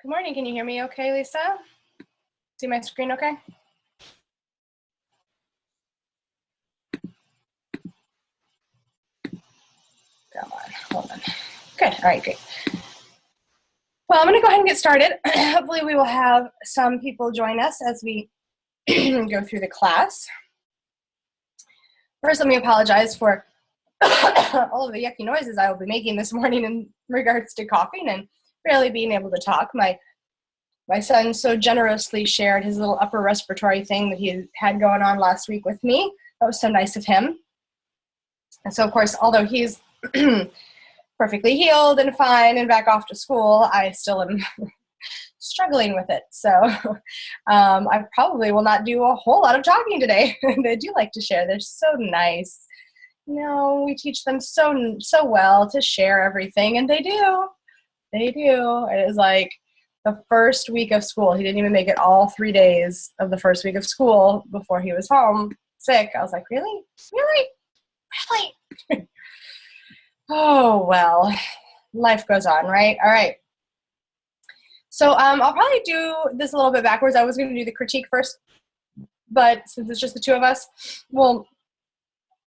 Good morning. Can you hear me okay, Lisa? See my screen okay? Come on, hold on. Good. All right, great. Well, I'm going to go ahead and get started. Hopefully we will have some people join us as we go through the class. First, let me apologize for all of the yucky noises I will be making this morning in regards to coughing and barely being able to talk. My son so generously shared his little upper respiratory thing that he had going on last week with me. That was so nice of him. And so, of course, although he's perfectly healed and fine and back off to school, I still am struggling with it. So I probably will not do a whole lot of talking today. They do like to share. They're so nice. You know, we teach them so well to share everything, and they do. They do. It is like the first week of school. He didn't even make it all 3 days of the first week of school before he was home sick. I was like, really? Really? Really? Oh, well, life goes on, right? All right. So I'll probably do this a little bit backwards. I was going to do the critique first, but since it's just the two of us, we'll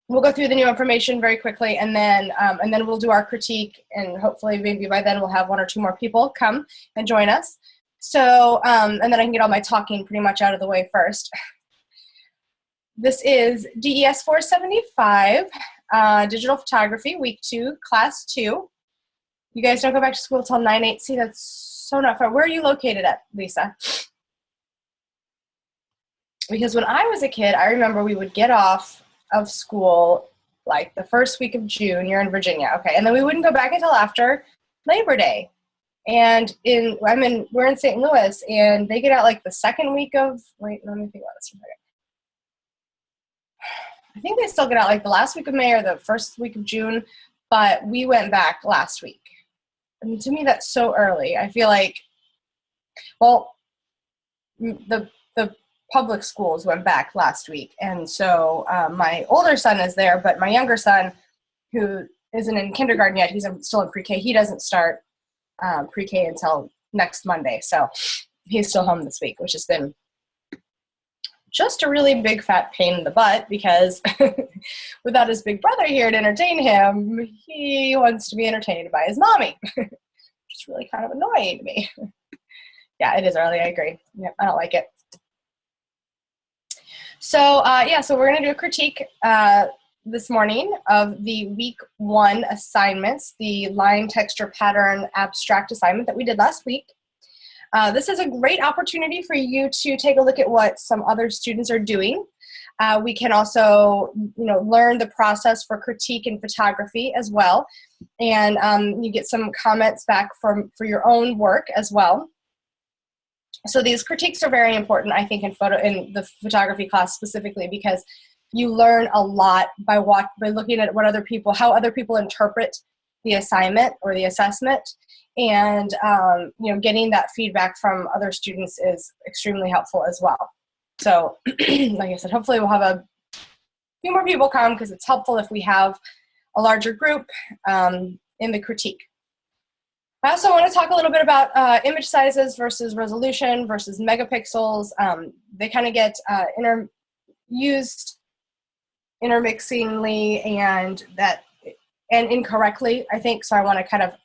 go through the new information very quickly, and then we'll do our critique, and hopefully maybe by then we'll have one or two more people come and join us. So, and then I can get all my talking pretty much out of the way first. This is DES 475, Digital Photography, Week 2, Class 2. You guys don't go back to school until 9/8. See, that's so not far. Where are you located at, Lisa? Because when I was a kid, I remember we would get off of school like the first week of June. You're in Virginia, okay, and then we wouldn't go back until after Labor Day. And we're in St. Louis, and they get out like the second week of, wait, let me think about this for a second. I think they still get out like the last week of May or the first week of June, but we went back last week. I mean, to me, that's so early. I feel like, well, the public schools went back last week, and so my older son is there, but my younger son, who isn't in kindergarten yet, he's still in pre-K. He doesn't start pre-K until next Monday, so he's still home this week, which has been just a really big fat pain in the butt, because without his big brother here to entertain him, he wants to be entertained by his mommy, which is really kind of annoying to me. Yeah, it is early, I agree. Yep, I don't like it. So so we're going to do a critique this morning of the week 1 assignments, the line, texture, pattern, abstract assignment that we did last week. This is a great opportunity for you to take a look at what some other students are doing. We can also, learn the process for critique and photography as well, and you get some comments back for your own work as well. So these critiques are very important, I think, in the photography class specifically, because you learn a lot by looking at how other people interpret the assignment or the assessment, and getting that feedback from other students is extremely helpful as well. So, like I said, hopefully we'll have a few more people come, because it's helpful if we have a larger group in the critique. I also want to talk a little bit about image sizes versus resolution versus megapixels. They kind of get used intermixingly and incorrectly, I think. So I want to kind of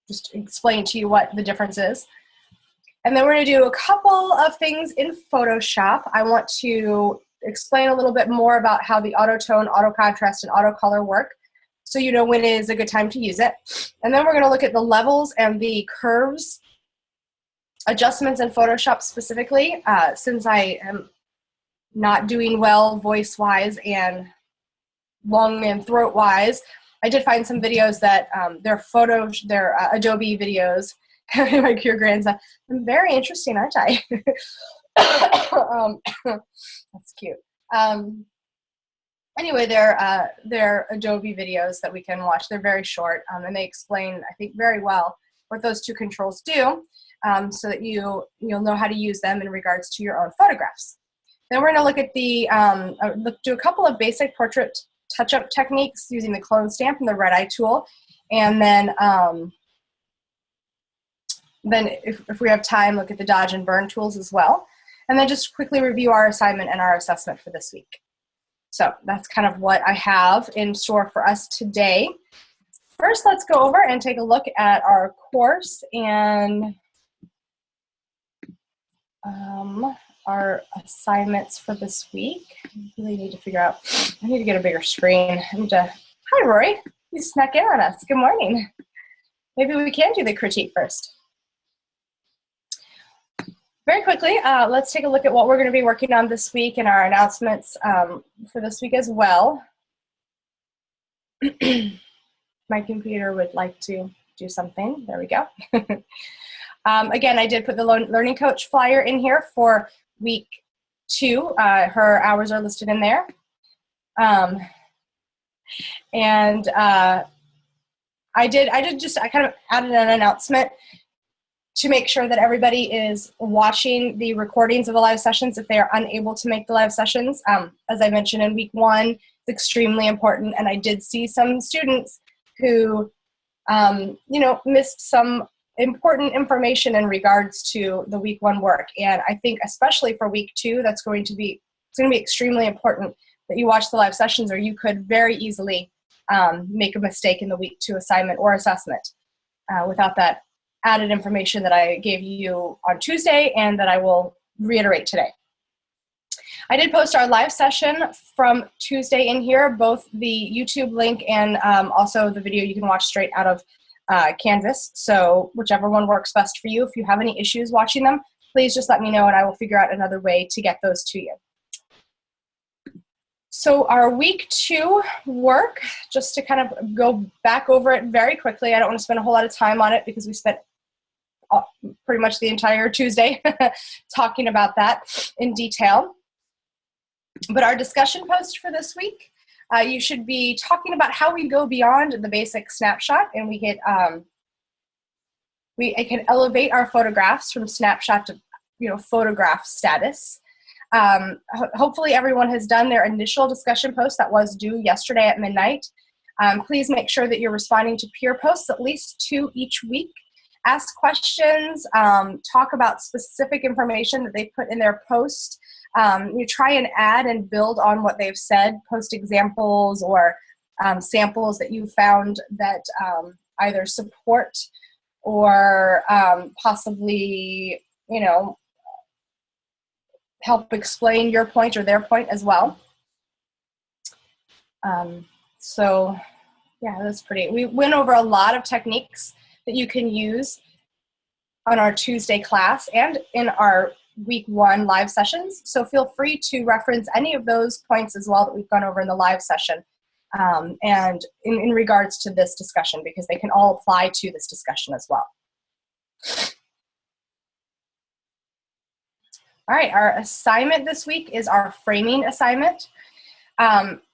just explain to you what the difference is. And then we're going to do a couple of things in Photoshop. I want to explain a little bit more about how the auto tone, auto contrast, and auto color work, so you know when is a good time to use it. And then we're going to look at the levels and the curves adjustments in Photoshop specifically, since I am not doing well voice-wise and lung and throat-wise. I did find some videos that they're Adobe videos, like your grandson. I'm very interesting, aren't I? That's cute. Anyway, they're Adobe videos that we can watch. They're very short, and they explain, I think, very well what those two controls do, so that you'll know how to use them in regards to your own photographs. Then we're going to look at do a couple of basic portrait touch-up techniques using the clone stamp and the red eye tool, and then Then if we have time, look at the dodge and burn tools as well. And then just quickly review our assignment and our assessment for this week. So that's kind of what I have in store for us today. First, let's go over and take a look at our course and our assignments for this week. I really need to figure out, I need to get a bigger screen. Hi, Rory. You snuck in on us. Good morning. Maybe we can do the critique first. Very quickly, let's take a look at what we're going to be working on this week and our announcements for this week as well. My computer would like to do something. There we go. Again, I did put the Learning Coach flyer in here for week 2. Her hours are listed in there. I kind of added an announcement to make sure that everybody is watching the recordings of the live sessions if they are unable to make the live sessions. As I mentioned in week 1, it's extremely important, and I did see some students who, missed some important information in regards to the week 1 work. And I think especially for week 2, it's going to be extremely important that you watch the live sessions, or you could very easily make a mistake in the week 2 assignment or assessment without that added information that I gave you on Tuesday and that I will reiterate today. I did post our live session from Tuesday in here, both the YouTube link and also the video you can watch straight out of Canvas. So whichever one works best for you. If you have any issues watching them, please just let me know and I will figure out another way to get those to you. So our week 2 work, just to kind of go back over it very quickly. I don't want to spend a whole lot of time on it because we spent pretty much the entire Tuesday talking about that in detail. But our discussion post for this week, you should be talking about how we go beyond the basic snapshot, and it can elevate our photographs from snapshot to photograph status. Hopefully everyone has done their initial discussion post that was due yesterday at midnight. Please make sure that you're responding to peer posts, at least 2 each week. Ask questions, talk about specific information that they put in their post. You try and add and build on what they've said, post examples or samples that you found that either support or possibly, help explain your point or their point as well. So yeah, that's we went over a lot of techniques that you can use on our Tuesday class and in our week 1 live sessions. So feel free to reference any of those points as well that we've gone over in the live session and in regards to this discussion, because they can all apply to this discussion as well. All right, our assignment this week is our framing assignment.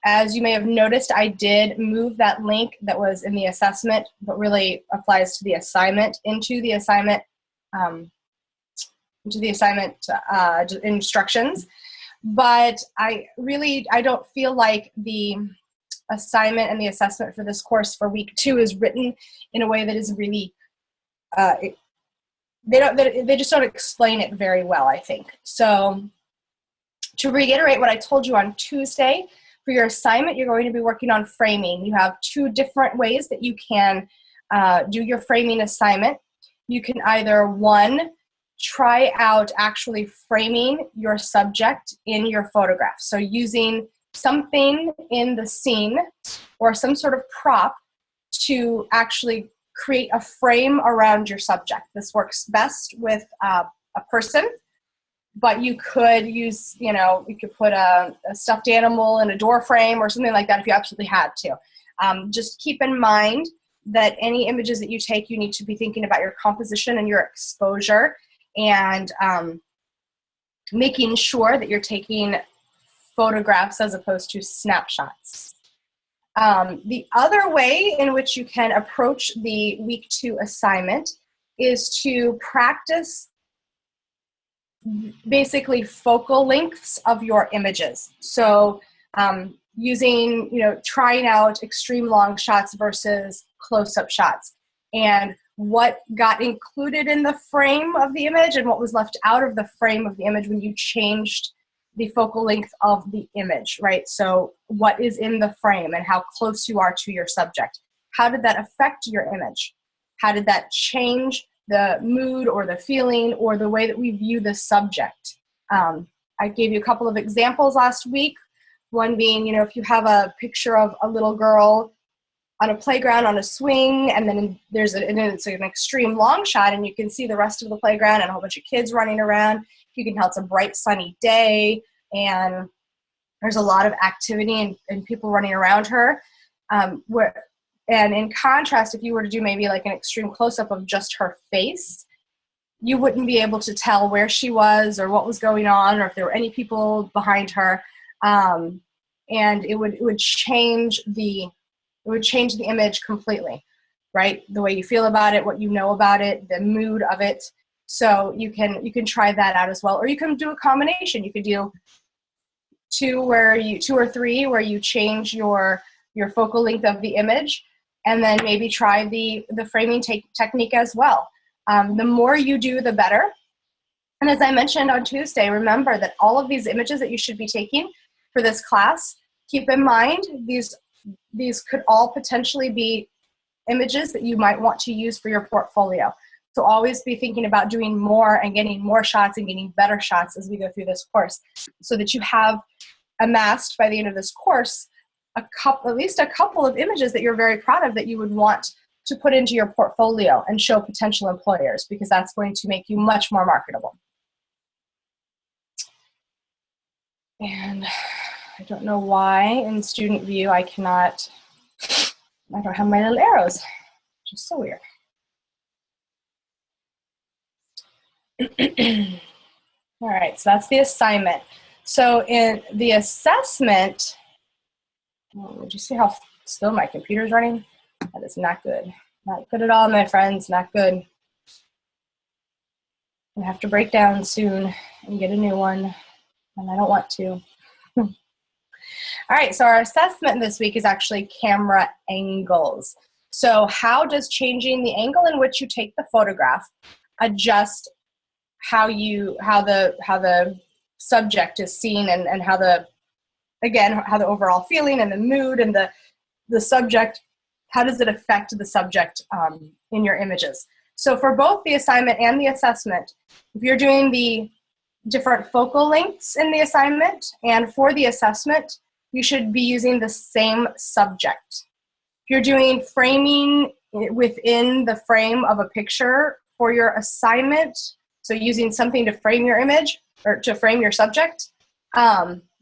As you may have noticed, I did move that link that was in the assessment, but really applies to the assignment into the assignment instructions. But I don't feel like the assignment and the assessment for this course for week 2 is written in a way that is really, they just don't explain it very well, I think. So to reiterate what I told you on Tuesday, for your assignment, you're going to be working on framing. You have 2 different ways that you can do your framing assignment. You can either, 1, try out actually framing your subject in your photograph. So using something in the scene or some sort of prop to actually create a frame around your subject. This works best with a person, but you could use, you could put a stuffed animal in a door frame or something like that if you absolutely had to. Just keep in mind that any images that you take, you need to be thinking about your composition and your exposure, and making sure that you're taking photographs as opposed to snapshots. The other way in which you can approach the week 2 assignment is to practice basically focal lengths of your images. So using, trying out extreme long shots versus close-up shots, and what got included in the frame of the image and what was left out of the frame of the image when you changed the focal length of the image, right? So what is in the frame and how close you are to your subject. How did that affect your image? How did that change the mood or the feeling or the way that we view the subject? I gave you a couple of examples last week. One being, if you have a picture of a little girl on a playground on a swing, and then it's an extreme long shot, and you can see the rest of the playground and a whole bunch of kids running around. You can tell it's a bright, sunny day, and there's a lot of activity and people running around her. And in contrast, if you were to do maybe like an extreme close-up of just her face, you wouldn't be able to tell where she was or what was going on or if there were any people behind her. And it would change the image completely, right? The way you feel about it, what you know about it, the mood of it. So you can try that out as well. Or you can do a combination. You could do two or three where you change your focal length of the image, and then maybe try the framing technique as well. The more you do, the better. And as I mentioned on Tuesday, remember that all of these images that you should be taking for this class, keep in mind these could all potentially be images that you might want to use for your portfolio. So always be thinking about doing more and getting more shots and getting better shots as we go through this course, so that you have amassed by the end of this course at least a couple of images that you're very proud of that you would want to put into your portfolio and show potential employers, because that's going to make you much more marketable. And I don't know why in student view I don't have my little arrows, which is so weird. All right, so that's the assignment. So in the assessment, would you see how slow my computer's running? That is not good. Not good at all, my friends, not good. I have to break down soon and get a new one, and I don't want to. All right, so our assessment this week is actually camera angles. So how does changing the angle in which you take the photograph adjust how the subject is seen, and how the overall feeling and the mood and the subject, how does it affect the subject in your images? So for both the assignment and the assessment, if you're doing the different focal lengths in the assignment and for the assessment, you should be using the same subject. If you're doing framing within the frame of a picture for your assignment, so using something to frame your image or to frame your subject,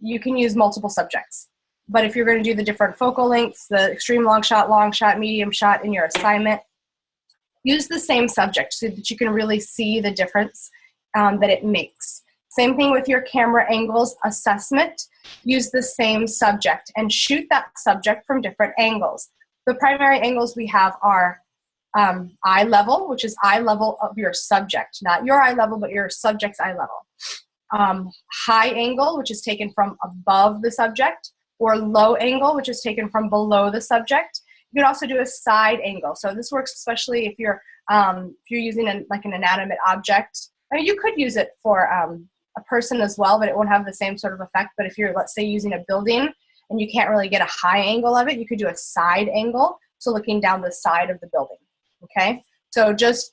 you can use multiple subjects. But if you're going to do the different focal lengths, the extreme long shot, medium shot in your assignment, use the same subject so that you can really see the difference that it makes. Same thing with your camera angles assessment. Use the same subject and shoot that subject from different angles. The primary angles we have are eye level, which is eye level of your subject, not your eye level, but your subject's eye level. High angle, which is taken from above the subject, or low angle, which is taken from below the subject. You can also do a side angle. So this works especially if you're using an inanimate object. I mean, you could use it for a person as well, but it won't have the same sort of effect. But if you're, let's say, using a building and you can't really get a high angle of it, you could do a side angle, so looking down the side of the building. Okay, so just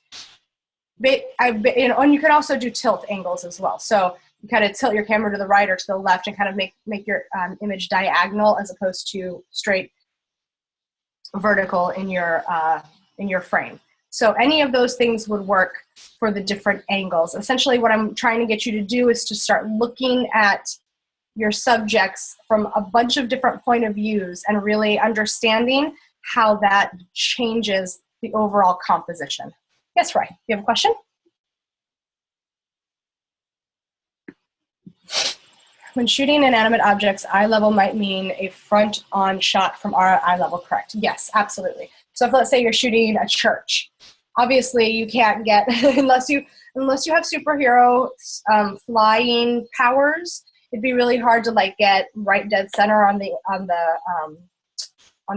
and you can also do tilt angles as well. So you kind of tilt your camera to the right or to the left and kind of make your image diagonal as opposed to straight vertical in your frame. So any of those things would work for the different angles. Essentially what I'm trying to get you to do is to start looking at your subjects from a bunch of different point of views and really understanding how that changes the overall composition. Yes, Roy, you have a question? When shooting inanimate objects, eye level might mean a front-on shot from our eye level, correct? Yes, absolutely. So if, let's say, you're shooting a church, obviously you can't get, unless you have superhero flying powers, it'd be really hard to get right dead center on the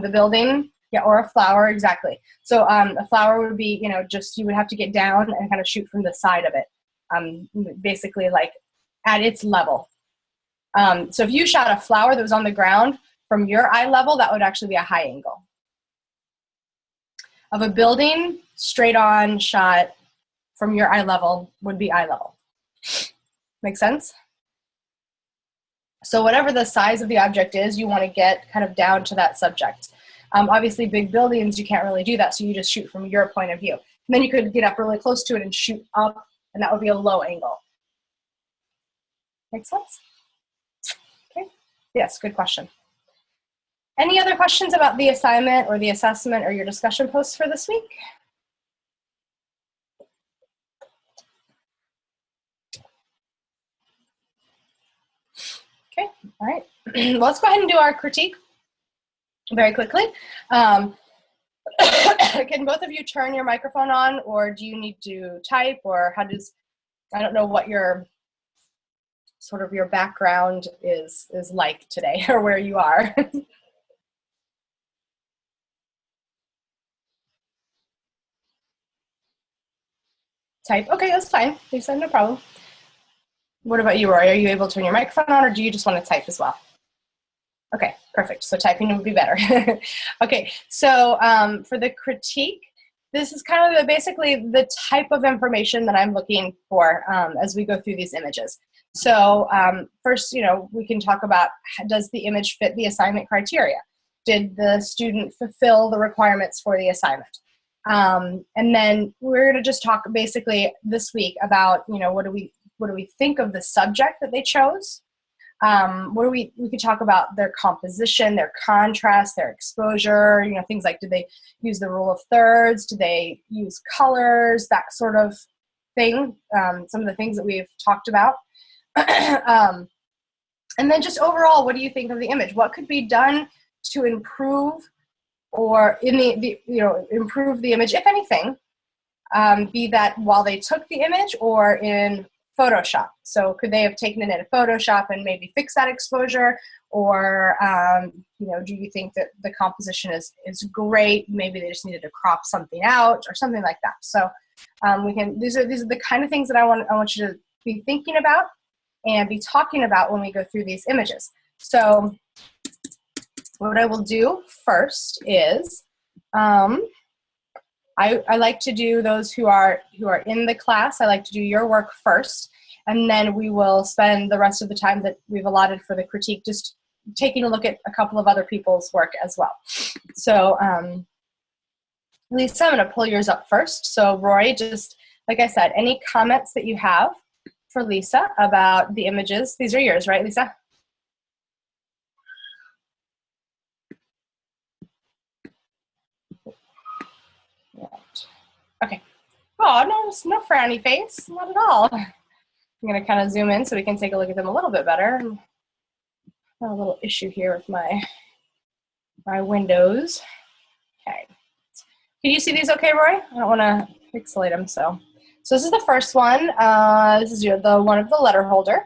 building. Yeah, or a flower, exactly. So a flower would be, just you would have to get down and kind of shoot from the side of it, basically like at its level. So if you shot a flower that was on the ground from your eye level, that would actually be a high angle. Of a building, straight on shot from your eye level would be eye level. Make sense? So whatever the size of the object is, you want to get kind of down to that subject. Obviously, big buildings, you can't really do that, so you just shoot from your point of view. And then you could get up really close to it and shoot up, and that would be a low angle. Make sense? Okay. Yes, good question. Any other questions about the assignment or the assessment or your discussion posts for this week? Okay, all right. Well, let's go ahead and do our critique very quickly. Can both of you turn your microphone on, or do you need to type, or how does, I don't know what your sort of your background is like today or where you are. Type, okay, that's fine. Lisa, no problem. What about you, Rory? Are you able to turn your microphone on, or do you just want to type as well? Okay, perfect. So typing would be better. Okay, so for the critique, this is kind of basically the type of information that I'm looking for as we go through these images. So first, we can talk about, does the image fit the assignment criteria? Did the student fulfill the requirements for the assignment? And then we're going to just talk basically this week about, what do we think of the subject that they chose? We could talk about their composition, their contrast, their exposure, things like, did they use the rule of thirds? Did they use colors? That sort of thing. Some of the things that we've talked about. And then just overall, what do you think of the image? What could be done to improve or improve the image, if anything, be that while they took the image or in Photoshop? So could they have taken it in Photoshop and maybe fix that exposure? Or, do you think that the composition is great? Maybe they just needed to crop something out or something like that. So these are the kind of things that I want you to be thinking about and be talking about when we go through these images. So what I will do first is, I like to do those who are in the class. I like to do your work first, and then we will spend the rest of the time that we've allotted for the critique just taking a look at a couple of other people's work as well. So Lisa, I'm going to pull yours up first. So Rory, just like I said, any comments that you have for Lisa about the images? These are yours, right, Lisa? Okay. Oh, no frowny face, not at all. I'm going to kind of zoom in so we can take a look at them a little bit better. I have a little issue here with my windows. Okay. Can you see these okay, Roy? I don't want to pixelate them, so this is the first one. This is the one of the letter holder.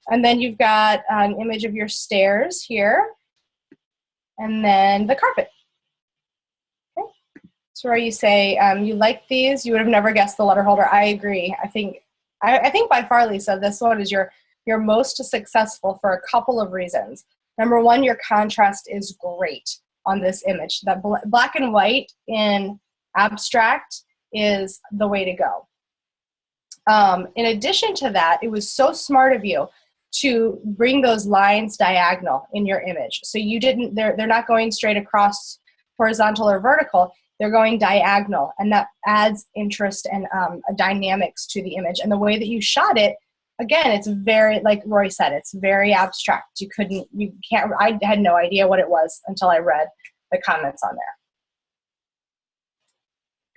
And then you've got an image of your stairs here. And then the carpet. Okay. So where you say you like these, you would have never guessed the letter holder. I agree. I think by far, Lisa, this one is your most successful for a couple of reasons. Number one, your contrast is great on this image. That black and white in abstract is the way to go. In addition to that, it was so smart of you to bring those lines diagonal in your image. So you didn't, they're not going straight across horizontal or vertical, they're going diagonal, and that adds interest and a dynamics to the image. And the way that you shot it, again, it's very, like Rory said, it's very abstract. I had no idea what it was until I read the comments on there.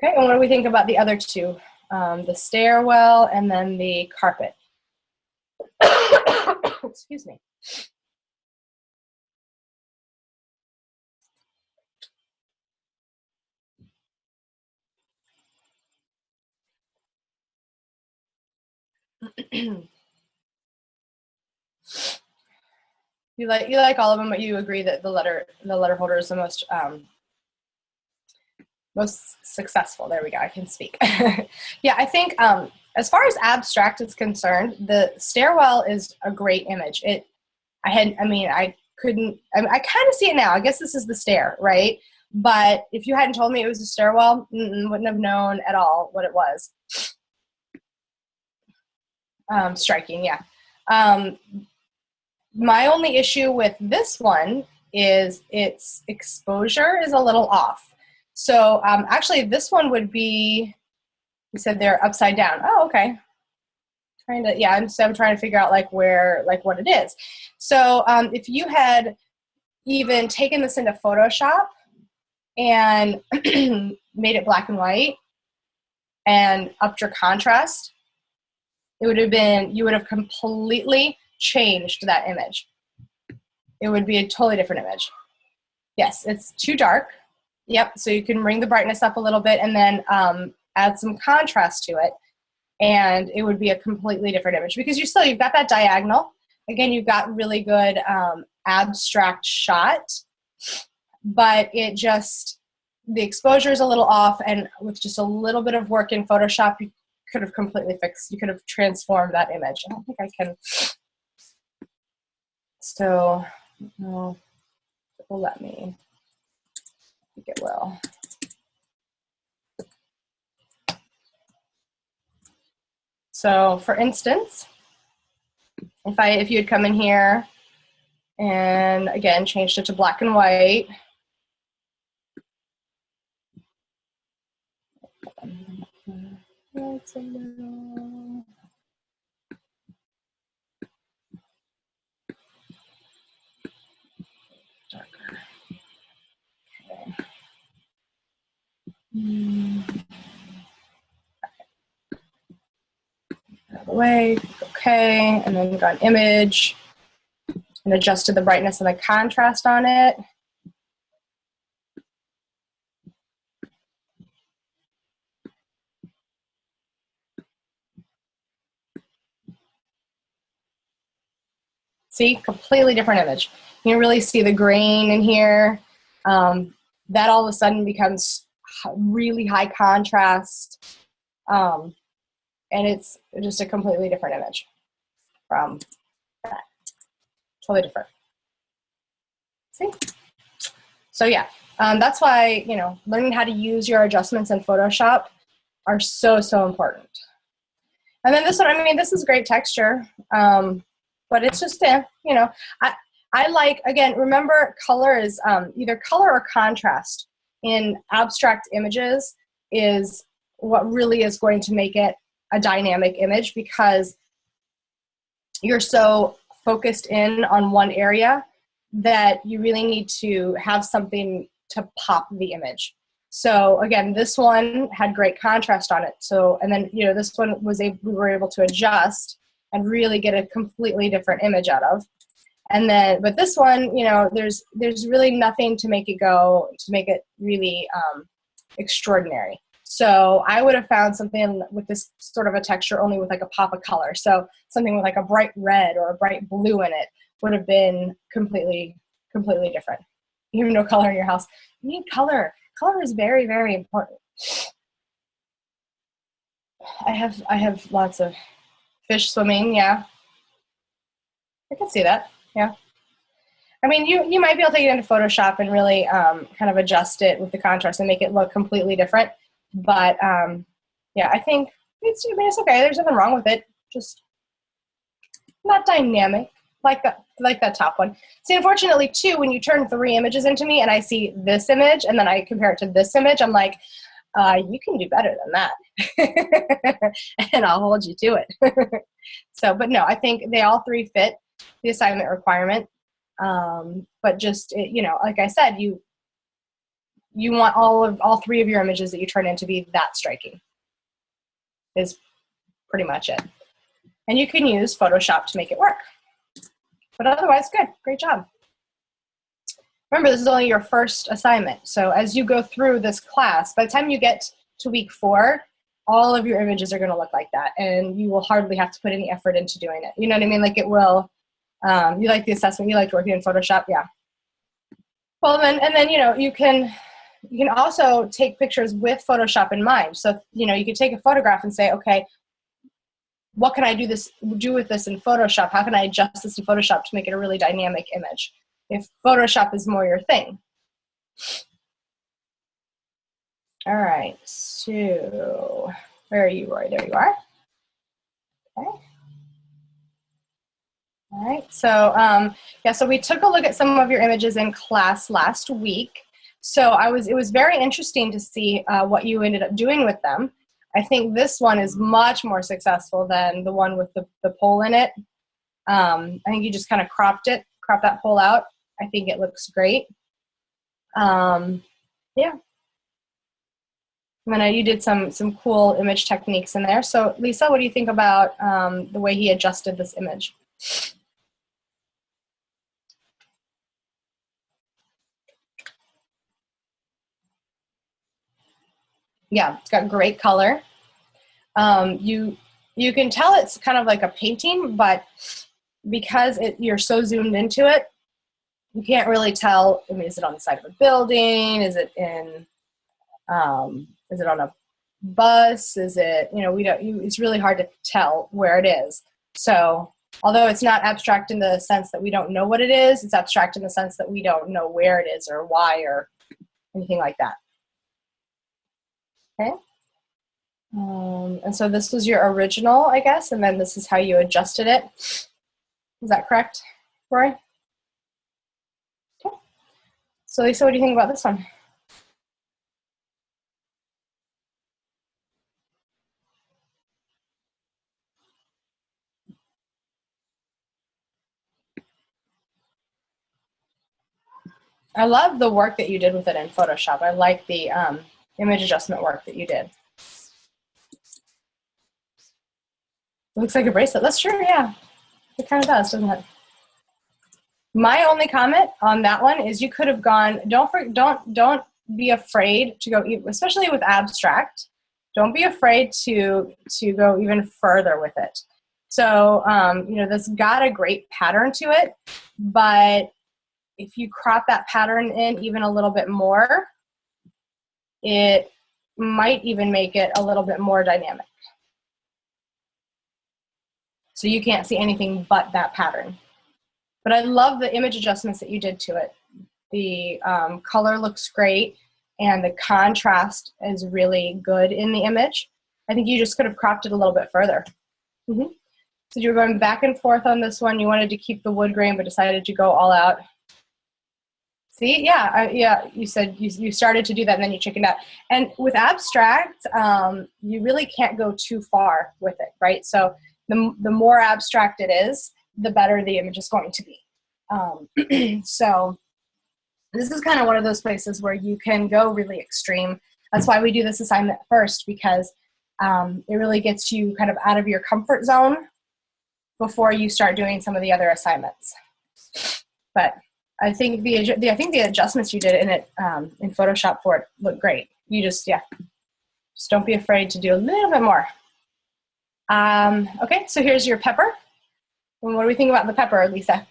Okay, and what do we think about the other two? The stairwell and then the carpet. Excuse me. You like all of them, but you agree that the letter holder is the most most successful. There we go. I can speak. Yeah, I think as far as abstract is concerned, the stairwell is a great image. I kind of see it now. I guess this is the stair, right? But if you hadn't told me it was a stairwell, wouldn't have known at all what it was. Striking, yeah. My only issue with this one is its exposure is a little off. So actually this one would be, you said they're upside down. Oh, okay. I'm trying to figure out like where, like what it is. So if you had even taken this into Photoshop and made it black and white and upped your contrast, it would have been, you would have completely changed that image. It would be a totally different image. Yes, it's too dark. Yep, so you can bring the brightness up a little bit and then add some contrast to it, and it would be a completely different image because you've got that diagonal. Again, you've got really good abstract shot, but it just, the exposure is a little off, and with just a little bit of work in Photoshop, you could have completely fixed, you could have transformed that image. I don't think I can. So, no, it will let me. I think it will. So, for instance, if you had come in here and again changed it to black and white. It's a little darker. Okay. Out of the way. Okay, and then we got an image and adjusted the brightness and the contrast on it. See, completely different image. You can really see the grain in here. That all of a sudden becomes really high contrast. And it's just a completely different image from that. Totally different. See? So yeah, that's why, learning how to use your adjustments in Photoshop are so, so important. And then this one, this is great texture. But it's just, I like, again, remember color is either color or contrast in abstract images is what really is going to make it a dynamic image, because you're so focused in on one area that you really need to have something to pop the image. So again, this one had great contrast on it. So, and then, this one we were able to adjust and really get a completely different image out of. And then, but this one, there's really nothing to make it really extraordinary. So I would have found something with this sort of a texture only with like a pop of color. So something with like a bright red or a bright blue in it would have been completely different. You have no color in your house. You need color. Color is very, very important. I have lots of fish swimming, yeah. I can see that, yeah. You might be able to get into Photoshop and really kind of adjust it with the contrast and make it look completely different. But yeah, I think it's okay. There's nothing wrong with it. Just not dynamic like that top one. See, unfortunately, too, when you turn 3 images into me and I see this image and then I compare it to this image, I'm like, you can do better than that. And I'll hold you to it. So, but no, I think they all 3 fit the assignment requirement. But just, like I said, you want all 3 of your images that you turn in to be that striking is pretty much it. And you can use Photoshop to make it work. But otherwise, good. Great job. Remember, this is only your first assignment. So as you go through this class, by the time you get to week 4, all of your images are going to look like that. And you will hardly have to put any effort into doing it. You know what I mean? Like it will, you like the assessment, you like working in Photoshop, yeah. Well, and then you can you can also take pictures with Photoshop in mind. So, you could take a photograph and say, okay, what can I do with this in Photoshop? How can I adjust this in Photoshop to make it a really dynamic image? If Photoshop is more your thing. All right, so where are you, Roy? There you are. Okay. All right, so yeah, so we took a look at some of your images in class last week. So it was very interesting to see what you ended up doing with them. I think this one is much more successful than the one with the pole in it. I think you just kind of cropped that pole out. I think it looks great. Yeah. And then you did some cool image techniques in there. So Lisa, what do you think about the way he adjusted this image? Yeah, it's got great color. You can tell it's kind of like a painting, but because you're so zoomed into it, you can't really tell. I mean, is it on the side of a building? Is it is it on a bus? Is it, it's really hard to tell where it is. So although it's not abstract in the sense that we don't know what it is, it's abstract in the sense that we don't know where it is or why or anything like that. Okay. And so this was your original, I guess, and then this is how you adjusted it. Is that correct, Roy? Okay. So Lisa, what do you think about this one? I love the work that you did with it in Photoshop. I like the image adjustment work that you did. It looks like a bracelet. That's true, yeah. It kind of does, doesn't it? My only comment on that one is you could have gone, don't be afraid to go, especially with abstract, don't be afraid to go even further with it. So, this got a great pattern to it, but if you crop that pattern in even a little bit more, it might even make it a little bit more dynamic. So you can't see anything but that pattern. But I love the image adjustments that you did to it. The color looks great, and the contrast is really good in the image. I think you just could have cropped it a little bit further. Mm-hmm. So you were going back and forth on this one. You wanted to keep the wood grain, but decided to go all out. See, yeah, you said you started to do that, and then you chickened out. And with abstract, you really can't go too far with it, right? So the more abstract it is, the better the image is going to be. So this is kind of one of those places where you can go really extreme. That's why we do this assignment first, because it really gets you kind of out of your comfort zone before you start doing some of the other assignments. But I think the adjustments you did in it in Photoshop for it look great. You just don't be afraid to do a little bit more. Okay, so here's your pepper. And what do we think about the pepper, Lisa?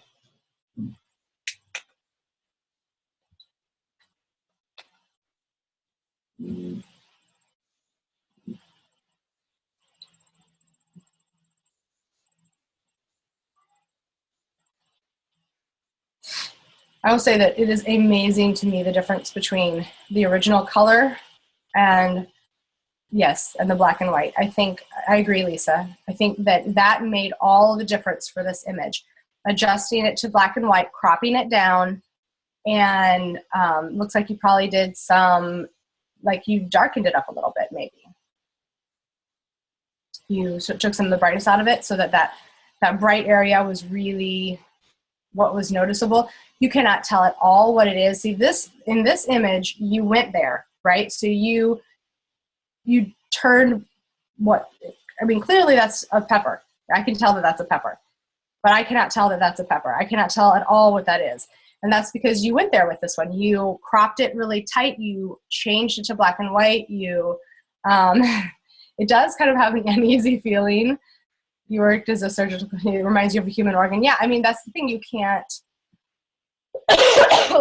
I will say that it is amazing to me the difference between the original color and the black and white. I agree, Lisa. I think that made all the difference for this image. Adjusting it to black and white, cropping it down, and looks like you probably did some, like you darkened it up a little bit maybe. You took some of the brightness out of it so that bright area was really what was noticeable. You cannot tell at all what it is. See, in this image, you went there, right? So you turned clearly that's a pepper. I can tell that that's a pepper, but I cannot tell that that's a pepper. I cannot tell at all what that is. And that's because you went there with this one. You cropped it really tight. You changed it to black and white. It does kind of have an uneasy feeling. You worked as a surgeon. It reminds you of a human organ. Yeah, I mean, that's the thing. You can't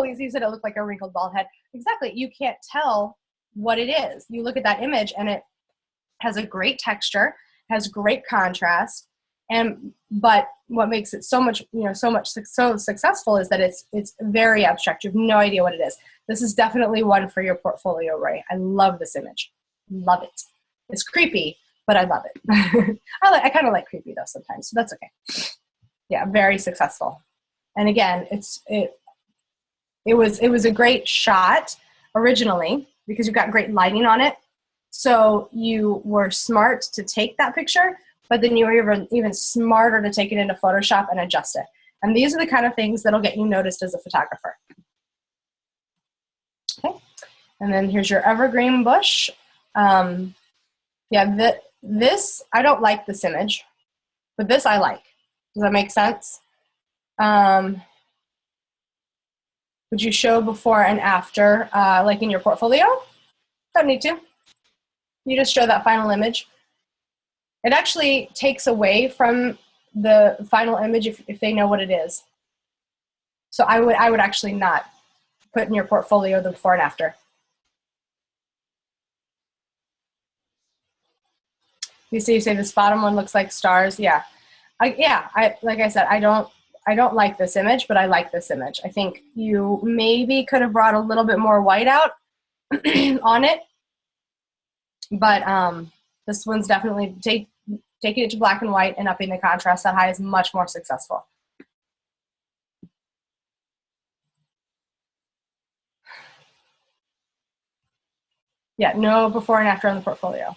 Lisa said it looked like a wrinkled bald head. Exactly. You can't tell what it is. You look at that image and it has a great texture, has great contrast, but what makes it so much, so successful is that it's very abstract. You have no idea what it is. This is definitely one for your portfolio, Roy. I love this image. Love it. It's creepy, but I love it. I kind of like creepy though sometimes, so that's okay. Yeah, very successful. And again, it was a great shot originally because you've got great lighting on it. So you were smart to take that picture, but then you were even smarter to take it into Photoshop and adjust it. And these are the kind of things that'll get you noticed as a photographer. Okay, and then here's your evergreen bush. Yeah, this, I don't like this image, but this I like. Does that make sense? Would you show before and after, like in your portfolio? Don't need to. You just show that final image. It actually takes away from the final image if they know what it is. So I would actually not put in your portfolio the before and after. You say this bottom one looks like stars. Yeah, like I said, I don't like this image, but I like this image. I think you maybe could have brought a little bit more white out on it, but this one's definitely taking it to black and white and upping the contrast that high is much more successful. Yeah, no before and after on the portfolio.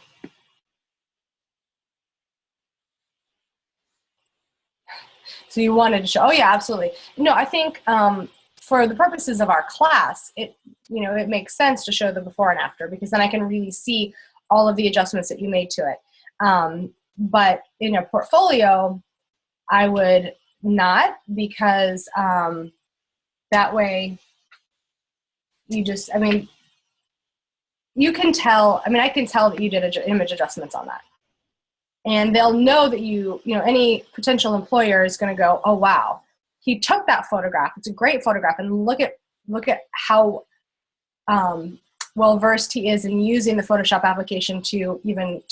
So you wanted to show, oh yeah, absolutely. No, I think for the purposes of our class, it makes sense to show the before and after because then I can really see all of the adjustments that you made to it. But in a portfolio, I would not because that way you just, you can tell, I can tell that you did image adjustments on that. And they'll know that any potential employer is going to go, oh, wow, he took that photograph. It's a great photograph. And look at how well-versed he is in using the Photoshop application to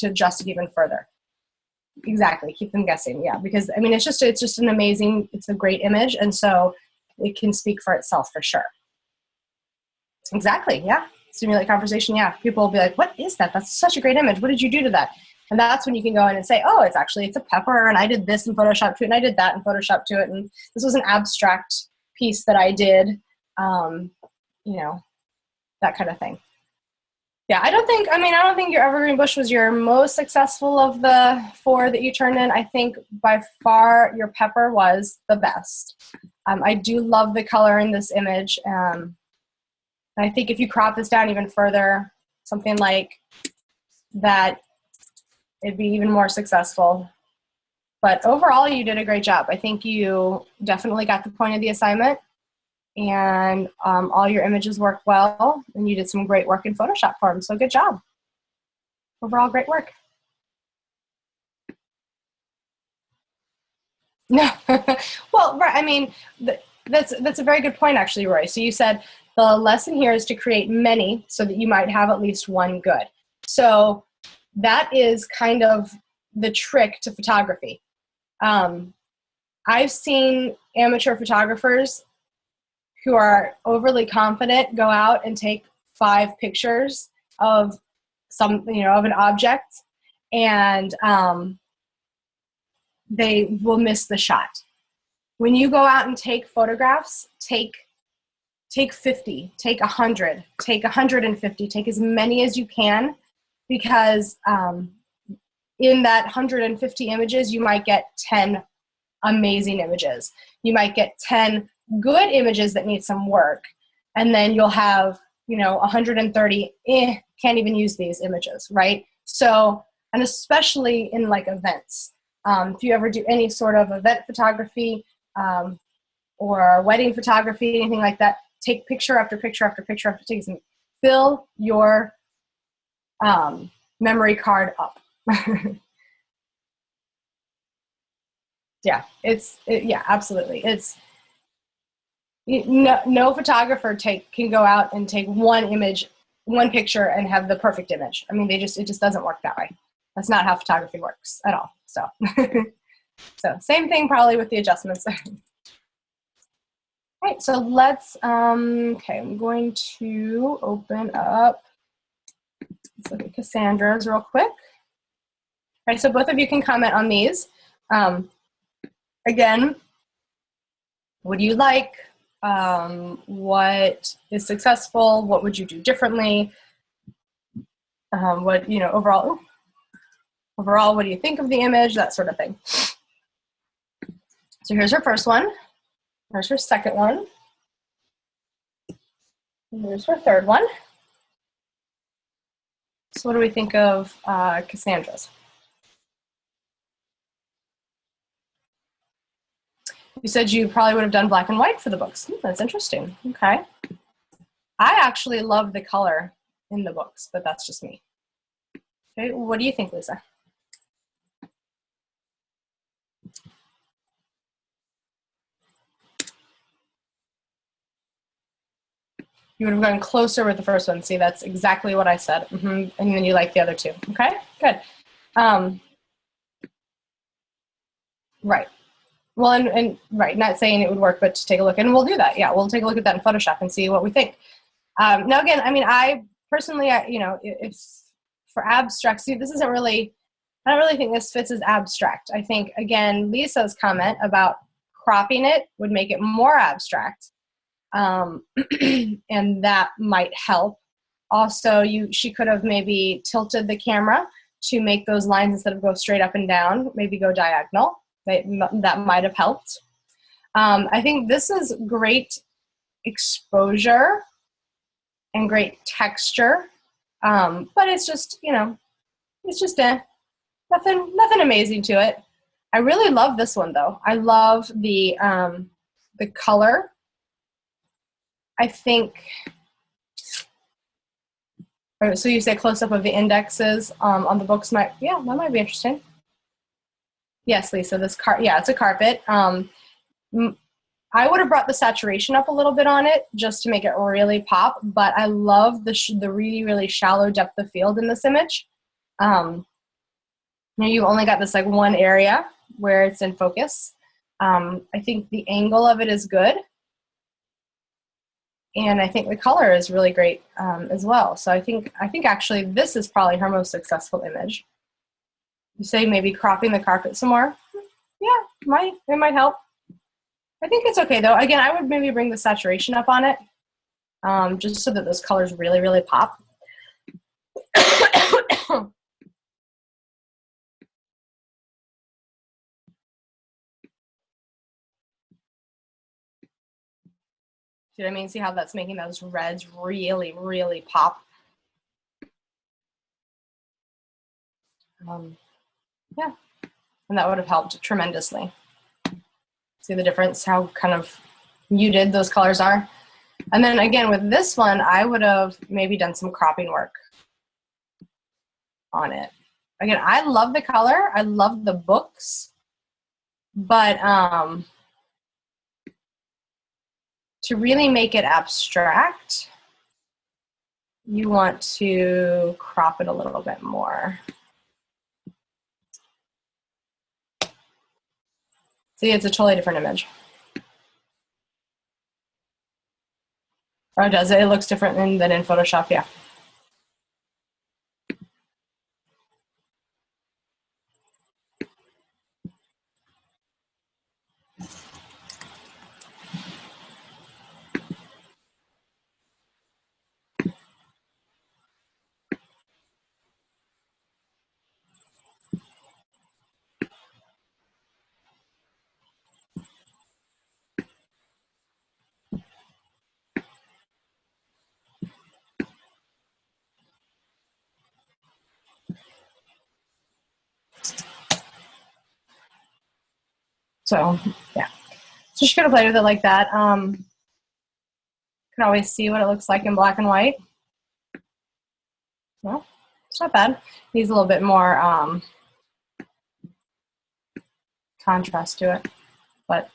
adjust it even further. Exactly. Keep them guessing. Yeah. Because it's just an amazing, it's a great image. And so it can speak for itself for sure. Exactly. Yeah. Stimulate conversation. Yeah. People will be like, what is that? That's such a great image. What did you do to that? And that's when you can go in and say, oh, it's a pepper, and I did this in Photoshop to it, and I did that in Photoshop to it, and this was an abstract piece that I did, that kind of thing. Yeah, I don't think your evergreen bush was your most successful of the 4 that you turned in. I think by far your pepper was the best. I do love the color in this image. And I think if you crop this down even further, something like that, it'd be even more successful. But overall, you did a great job. I think you definitely got the point of the assignment, and all your images work well, and you did some great work in Photoshop for them. So good job. Overall, great work. No, well, right. That's a very good point, actually, Roy. So you said the lesson here is to create many so that you might have at least one good. So that is kind of the trick to photography. I've seen amateur photographers who are overly confident go out and take 5 pictures of of an object, and they will miss the shot. When you go out and take photographs, take 50, take 100, take 150, take as many as you can, because in that 150 images, you might get 10 amazing images. You might get 10 good images that need some work, and then you'll have 130 can't even use these images, right? So, and especially in like events, if you ever do any sort of event photography or wedding photography, anything like that, take picture after picture after picture after picture, fill your memory card up. Yeah, yeah, absolutely. no photographer can go out and take one image, one picture, and have the perfect image. I mean, it just doesn't work that way. That's not how photography works at all. So, so same thing probably with the adjustments. Right, so let's, okay, I'm going to open up, let's look at Cassandra's real quick. All right, so both of you can comment on these. Again, what do you like? What is successful? What would you do differently? What, you know, overall, what do you think of the image? That sort of thing. So here's her first one. Here's her second one. And here's her third one. So what do we think of Cassandra's? You said you probably would have done black and white for the books. That's interesting. Okay. I actually love the color in the books, but that's just me. Okay, what do you think, Lisa? You would have gone closer with the first one. See, that's exactly what I said. And then you like the other two. Okay, good. Right. Well, and right, not saying it would work, but to take a look, and we'll do that. Yeah, we'll take a look at that in Photoshop and see what we think. Now, again, I mean, I personally, you know, if for abstract, see, this isn't really, I don't really think this fits as abstract. I think, again, Lisa's comment about cropping it would make it more abstract. And that might help. Also, she could have maybe tilted the camera to make those lines, instead of go straight up and down, maybe go diagonal. That might have helped. I think this is great exposure and great texture, but it's just, you know, it's just nothing amazing to it. I really love this one though. I love the color. I think, so you say close up of the indexes on the books might, yeah, that might be interesting. Yes, Lisa, yeah, it's a carpet. I would have brought the saturation up a little bit on it just to make it really pop, but I love the really, really shallow depth of field in this image. You know, you've only got this like one area where it's in focus. I think the angle of it is good. And I think the color is really great as well. So I think actually this is probably her most successful image. You say maybe cropping the carpet some more. Yeah, it might help. I think it's okay though. Again, I would maybe bring the saturation up on it, just so that those colors really, really pop. See what I mean? See how that's making those reds really, really pop? Yeah, and that would have helped tremendously. See the difference, how kind of muted those colors are? And then again, with this one, I would have maybe done some cropping work on it. Again, I love the color. I love the books. But to really make it abstract, you want to crop it a little bit more. See, it's a totally different image. Or does it? It looks different than in Photoshop, yeah. So, yeah. So just gonna play with it like that. Can always see what it looks like in black and white. Well, it's not bad. Needs a little bit more contrast to it, but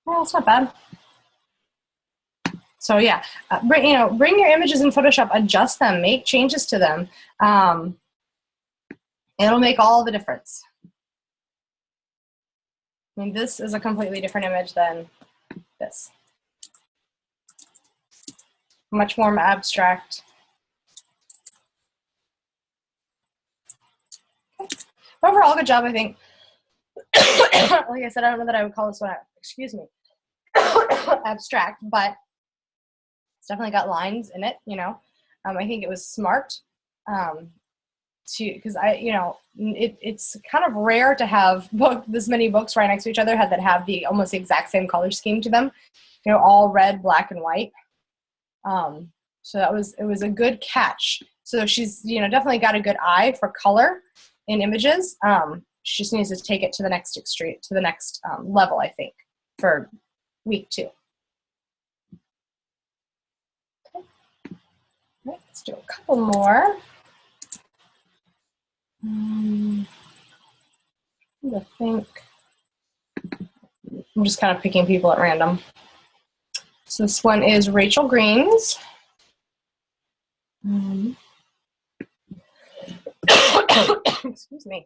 well, it's not bad. So yeah, bring your images in Photoshop, adjust them, make changes to them. It'll make all the difference. I mean, this is a completely different image than this. Much more abstract. Okay. Overall, good job, I think. Like I said, I don't know that I would call this one, excuse me, abstract, but it's definitely got lines in it, you know. I think it was smart because it's kind of rare to have this many books right next to each other that have the almost the exact same color scheme to them, you know, all red, black, and white. So it was a good catch. So she's, you know, definitely got a good eye for color in images. She just needs to take it to the next extreme, to the next level, I think, for week 2. Okay. Right, let's do a couple more. I think I'm just kind of picking people at random. So this one is Rachel Green's. Excuse me.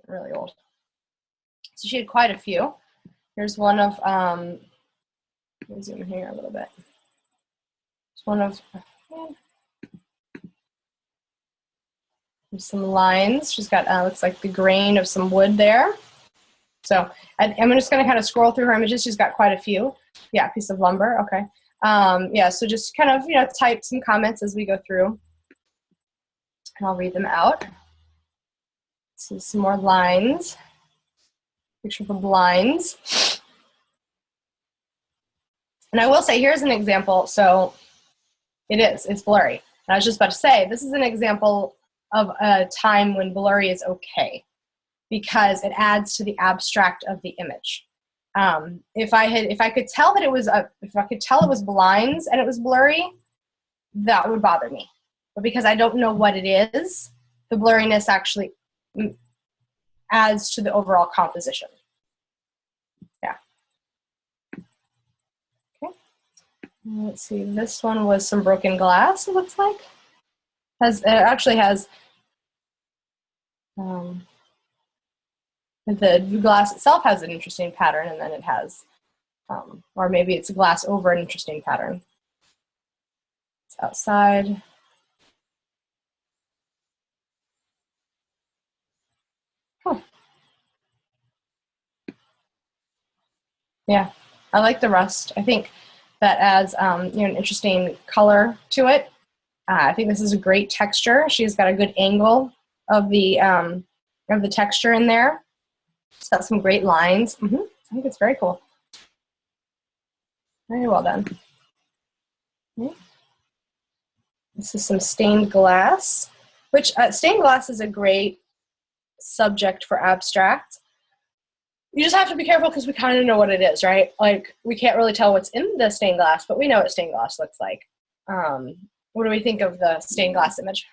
Really old. So she had quite a few. Here's one of, let me zoom in here a little bit. It's one of some lines. She's got, looks like the grain of some wood there. So I'm just going to kind of scroll through her images. She's got quite a few. Yeah, piece of lumber. Okay. Yeah, so just kind of, you know, type some comments as we go through. And I'll read them out. So some more lines. Picture for blinds. And I will say, here's an example. So it's blurry. And I was just about to say, this is an example of a time when blurry is okay, because it adds to the abstract of the image. If I could tell that it was blinds and it was blurry, that would bother me. But because I don't know what it is, the blurriness actually adds to the overall composition. Yeah. Okay. Let's see. This one was some broken glass. It looks like it actually has. The glass itself has an interesting pattern, and then it has, or maybe it's a glass over an interesting pattern. It's outside. Huh. Yeah, I like the rust. I think that adds you know, an interesting color to it. I think this is a great texture. She's got a good angle of the texture in there. It's got some great lines. I think it's very cool. Very well done. Okay. This is some stained glass, which stained glass is a great subject for abstract. You just have to be careful because we kind of know what it is, right? Like, we can't really tell what's in the stained glass, but we know what stained glass looks like. What do we think of the stained glass image?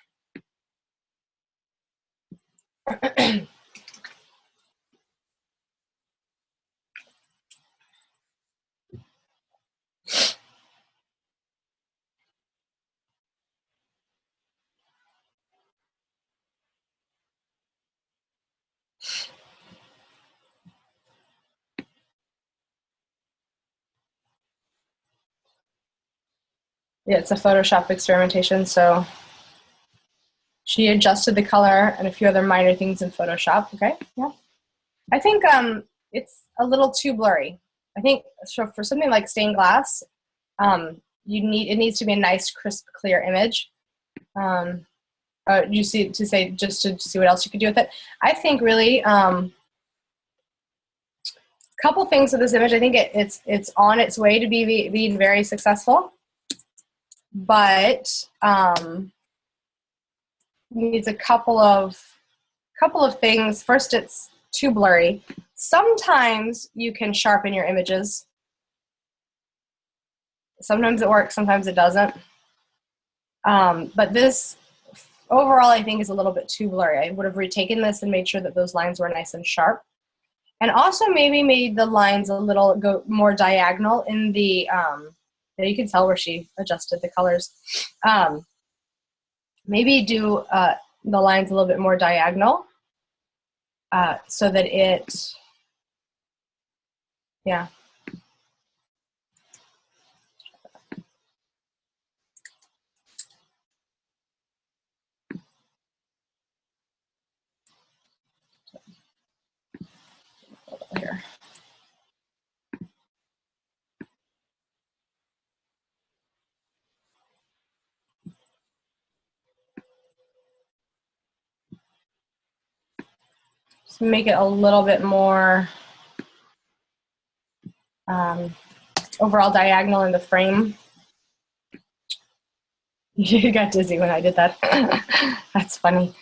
Yeah, it's a Photoshop experimentation, so she adjusted the color and a few other minor things in Photoshop. Okay, yeah. I think it's a little too blurry. I think for something like stained glass, it needs to be a nice, crisp, clear image. You see, just to see what else you could do with it. I think really, couple things with this image. I think it's on its way to being very successful, but needs a couple of things. First, it's too blurry. Sometimes you can sharpen your images. Sometimes it works, sometimes it doesn't. But this overall, I think, is a little bit too blurry. I would have retaken this and made sure that those lines were nice and sharp. And also maybe made the lines a little go more diagonal in the, you can tell where she adjusted the colors. Maybe do the lines a little bit more diagonal so that it, yeah. Here. Just make it a little bit more overall diagonal in the frame. You got dizzy when I did that. That's funny.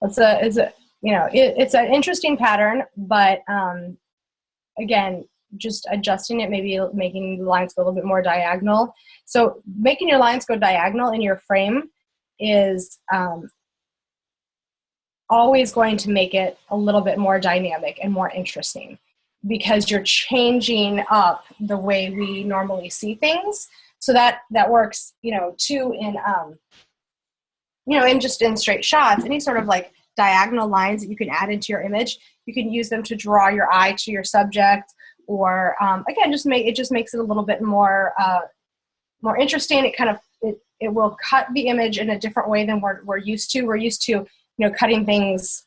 It's an interesting pattern, but again, just adjusting it, maybe making the lines go a little bit more diagonal. So making your lines go diagonal in your frame is always going to make it a little bit more dynamic and more interesting, because you're changing up the way we normally see things. So that works, too, in in straight shots. Any sort of like diagonal lines that you can add into your image, you can use them to draw your eye to your subject, or again, it just makes it a little bit more more interesting. It will cut the image in a different way than we're used to. We're used to cutting things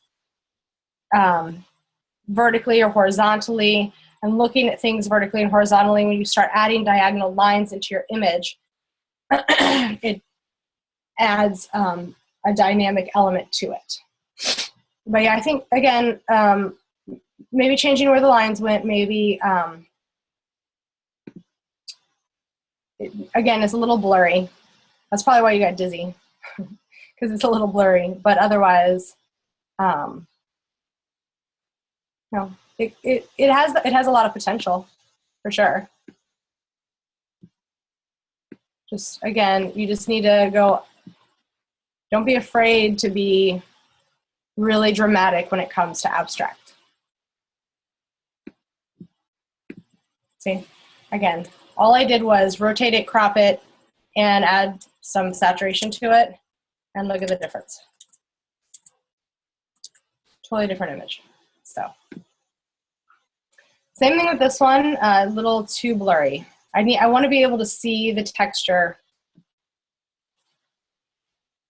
vertically or horizontally, and looking at things vertically and horizontally. When you start adding diagonal lines into your image, it adds a dynamic element to it. But yeah, I think, again, maybe changing where the lines went, maybe, again, it's a little blurry. That's probably why you got dizzy, because it's a little blurry. But otherwise, it has a lot of potential, for sure. Just, again, you just need to go, don't be afraid to be really dramatic when it comes to abstract. See, again, all I did was rotate it, crop it, and add some saturation to it, and look at the difference. Totally different image. So, same thing with this one, a little too blurry. I want to be able to see the texture.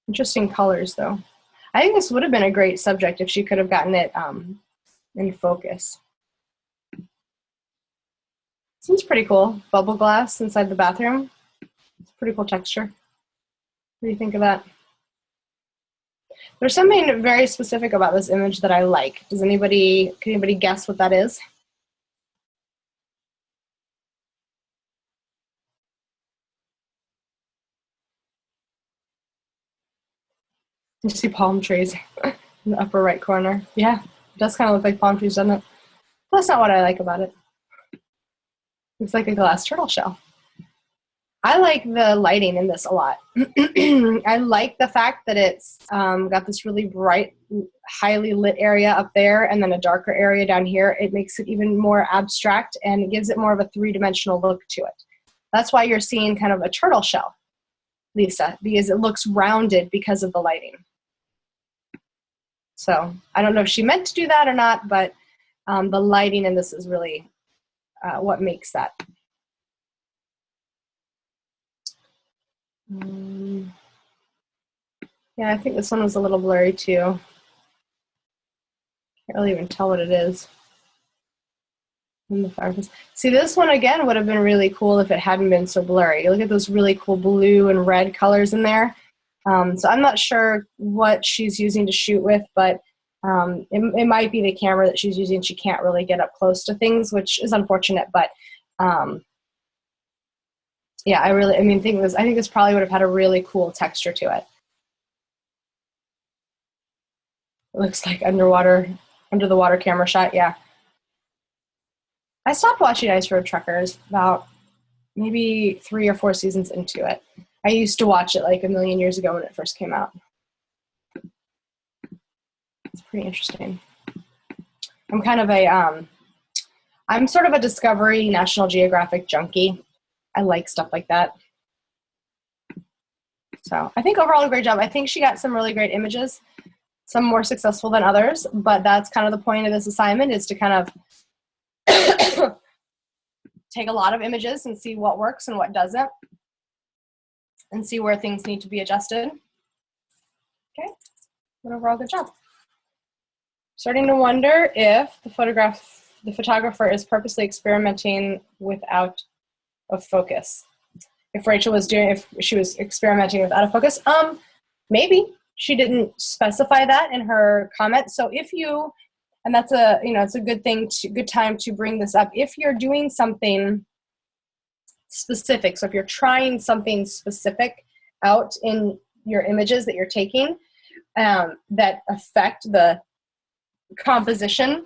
Interesting colors, though. I think this would have been a great subject if she could have gotten it in focus. Seems pretty cool. Bubble glass inside the bathroom. It's a pretty cool texture. What do you think of that? There's something very specific about this image that I like. Can anybody guess what that is? You see palm trees in the upper right corner. Yeah, it does kind of look like palm trees, doesn't it? That's not what I like about it. It's like a glass turtle shell. I like the lighting in this a lot. I like the fact that it's got this really bright, highly lit area up there, and then a darker area down here. It makes it even more abstract, and it gives it more of a three-dimensional look to it. That's why you're seeing kind of a turtle shell, Lisa, because it looks rounded because of the lighting. So I don't know if she meant to do that or not, but the lighting in this is really what makes that. Yeah, I think this one was a little blurry too. Can't really even tell what it is. In the Fireplace. See, this one again would have been really cool if it hadn't been so blurry. Look at those really cool blue and red colors in there. So I'm not sure what she's using to shoot with, but it might be the camera that she's using. She can't really get up close to things, which is unfortunate, but yeah, I think this probably would have had a really cool texture to it. It looks like under the water camera shot, yeah. I stopped watching Ice Road Truckers about maybe 3 or 4 seasons into it. I used to watch it like a million years ago when it first came out. It's pretty interesting. I'm kind of a I'm sort of a Discovery, National Geographic junkie. I like stuff like that. So I think overall a great job. I think she got some really great images, some more successful than others, but that's kind of the point of this assignment, is to kind of take a lot of images and see what works and what doesn't, and see where things need to be adjusted. Okay, but overall good job. Starting to wonder if the photographer is purposely experimenting without a focus. If Rachel was if she was experimenting without a focus, maybe she didn't specify that in her comment. So if you, and that's a, it's a good time to bring this up. If you're doing something specific, so if you're trying something specific out in your images that you're taking, that affect the composition,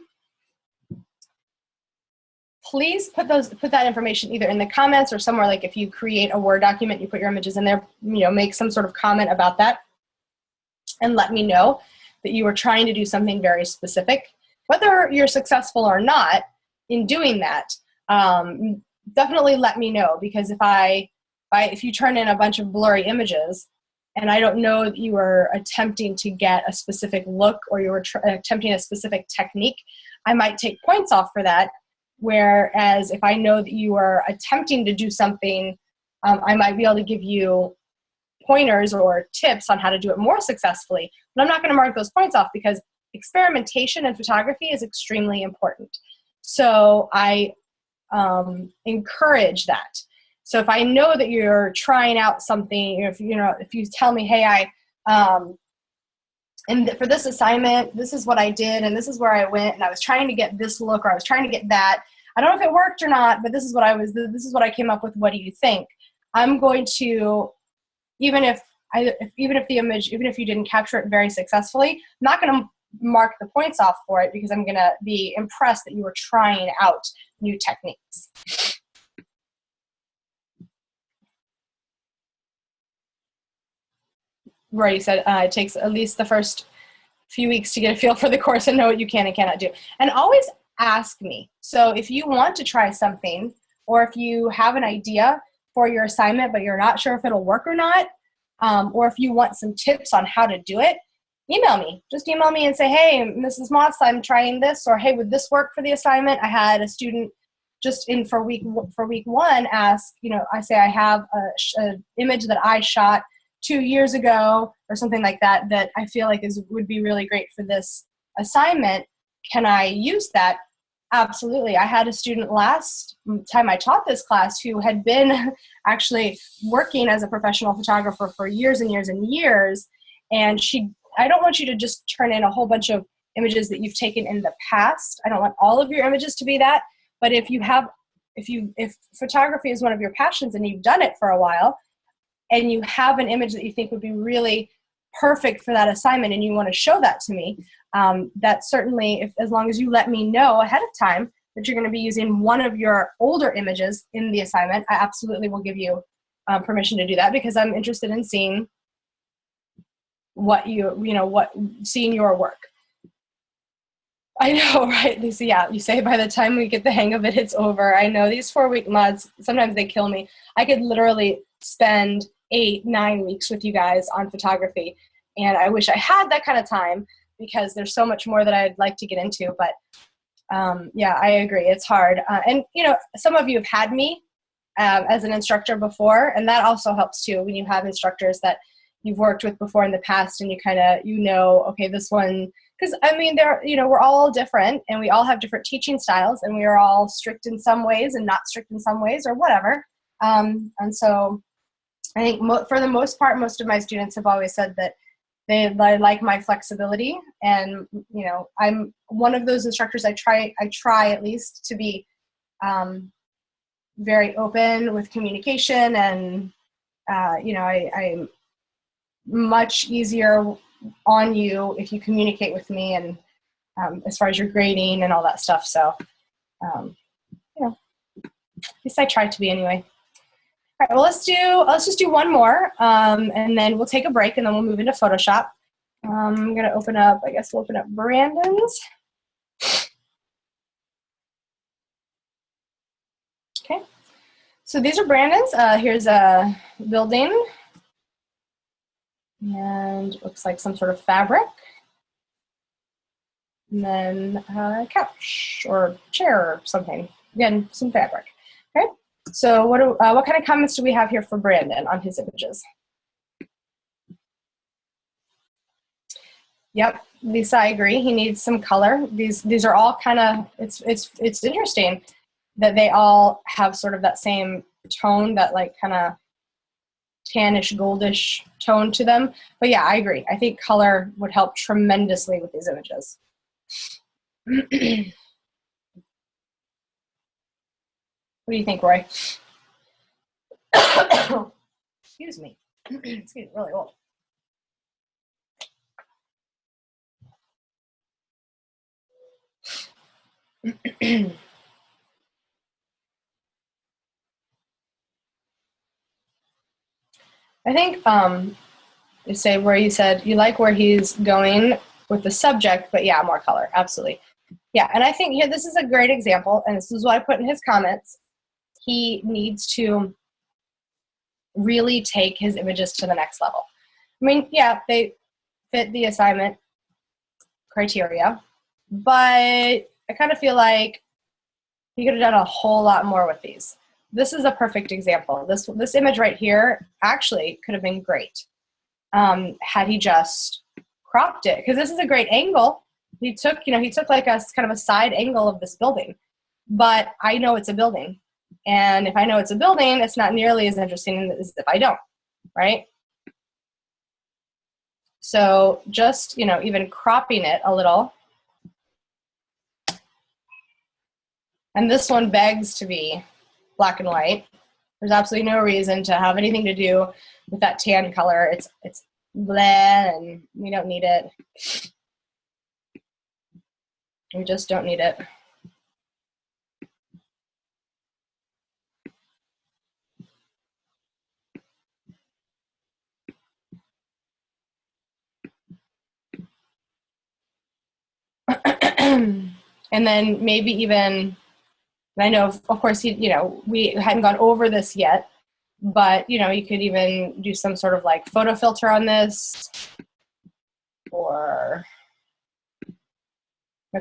please put that information either in the comments or somewhere. Like if you create a Word document, you put your images in there, make some sort of comment about that and let me know that you are trying to do something very specific. Whether you're successful or not in doing that, definitely let me know, because if you turn in a bunch of blurry images and I don't know that you were attempting to get a specific look or you were attempting a specific technique, I might take points off for that. Whereas if I know that you are attempting to do something, I might be able to give you pointers or tips on how to do it more successfully. But I'm not going to mark those points off, because experimentation in photography is extremely important. So I encourage that. So if I know that you're trying out something, if you tell me, hey, and for this assignment, this is what I did, and this is where I went, and I was trying to get this look, or I was trying to get that. I don't know if it worked or not, but this is what I came up with. What do you think? I'm going to, even if you didn't capture it very successfully, I'm not going to mark the points off for it, because I'm going to be impressed that you were trying out new techniques. Rory said it takes at least the first few weeks to get a feel for the course and know what you can and cannot do. And always ask me. So if you want to try something, or if you have an idea for your assignment but you're not sure if it'll work or not, or if you want some tips on how to do it, email me. Just email me and say, hey, Mrs. Moss, I'm trying this, or hey, would this work for the assignment? I had a student just in for week one ask, I say I have an image that I shot 2 years ago or something like that I feel like would be really great for this assignment. Can I use that? Absolutely. I had a student last time I taught this class who had been actually working as a professional photographer for years and years and years. And I don't want you to just turn in a whole bunch of images that you've taken in the past. I don't want all of your images to be that. But if photography is one of your passions and you've done it for a while, and you have an image that you think would be really perfect for that assignment and you want to show that to me, that certainly, as long as you let me know ahead of time that you're going to be using one of your older images in the assignment, I absolutely will give you permission to do that, because I'm interested in seeing seeing your work. I know, right, Lisa? Yeah, you say by the time we get the hang of it, it's over. I know these 4-week mods, sometimes they kill me. I could literally spend 8-9 weeks with you guys on photography, and I wish I had that kind of time, because there's so much more that I'd like to get into. But yeah, I agree, it's hard. And some of you have had me as an instructor before, and that also helps too, when you have instructors that you've worked with before in the past, and you kind of okay, this one, because we're all different, and we all have different teaching styles, and we are all strict in some ways and not strict in some ways, or whatever. And so I think for the most part, most of my students have always said that they like my flexibility, and I'm one of those instructors. I try at least to be very open with communication, and I'm much easier on you if you communicate with me, and as far as your grading and all that stuff. So at least I try to be anyway. All right, well, let's just do one more, and then we'll take a break, and then we'll move into Photoshop. I'm gonna open up, I guess we'll open up Brandon's. So these are Brandon's. Here's a building, and it looks like some sort of fabric. And then a couch or chair or something. Again, some fabric. Okay. So what kind of comments do we have here for Brandon on his images? Yep, Lisa, I agree. He needs some color. These are all kind of, it's interesting that they all have sort of that same tone, that like kind of tannish, goldish tone to them. But yeah, I agree. I think color would help tremendously with these images. What do you think, Roy? Excuse me. It's getting really old. I think you say where you said you like where he's going with the subject, but yeah, more color, absolutely. Yeah, and I think here this is a great example, and this is what I put in his comments. He needs to really take his images to the next level. I mean, yeah, they fit the assignment criteria, but I kind of feel like he could have done a whole lot more with these. This is a perfect example. This image right here actually could have been great had he just cropped it, because this is a great angle. He took like a kind of a side angle of this building, but I know it's a building, and if I know it's a building, it's not nearly as interesting as if I don't, right? So just, even cropping it a little. And this one begs to be black and white. There's absolutely no reason to have anything to do with that tan color. It's bleh, and we don't need it. We just don't need it. And then maybe even, I know, of course, we hadn't gone over this yet, but, you could even do some sort of like photo filter on this, or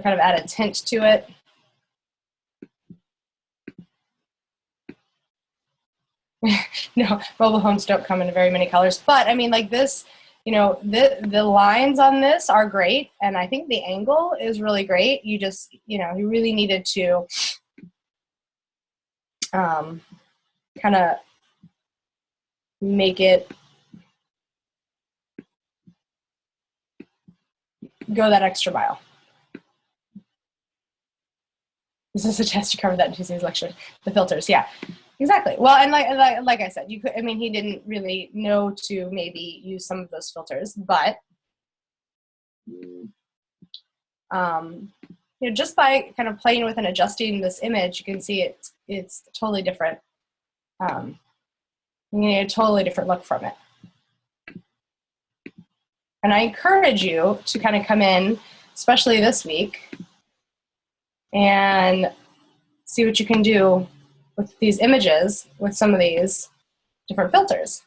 kind of add a tint to it. No, mobile homes don't come in very many colors, but I mean, like this, the lines on this are great, and I think the angle is really great. You just, you really needed to kind of make it go that extra mile. This is a test to cover that in Tuesday's lecture. The filters, yeah, exactly. Well, and like I said, you could. I mean, he didn't really know to maybe use some of those filters, but just by kind of playing with and adjusting this image, you can see it's totally different. You get a totally different look from it. And I encourage you to kind of come in, especially this week, and see what you can do with these images with some of these different filters.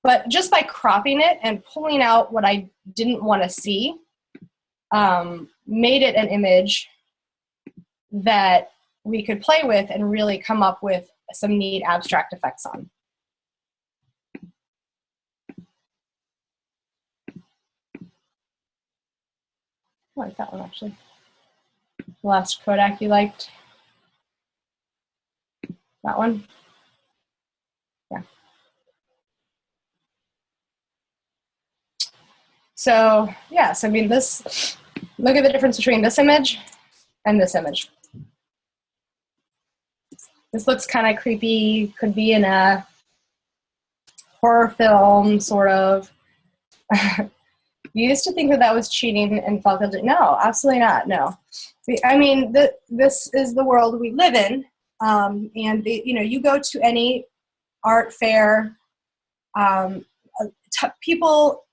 But just by cropping it and pulling out what I didn't want to see, made it an image that we could play with and really come up with some neat abstract effects on. I like that one, actually. The last Kodak you liked? That one? Yeah. So, yes, I mean, look at the difference between this image and this image. This looks kind of creepy, could be in a horror film, sort of. You used to think that was cheating and felt guilty. No, absolutely not, no. I mean, this is the world we live in, and you go to any art fair, people,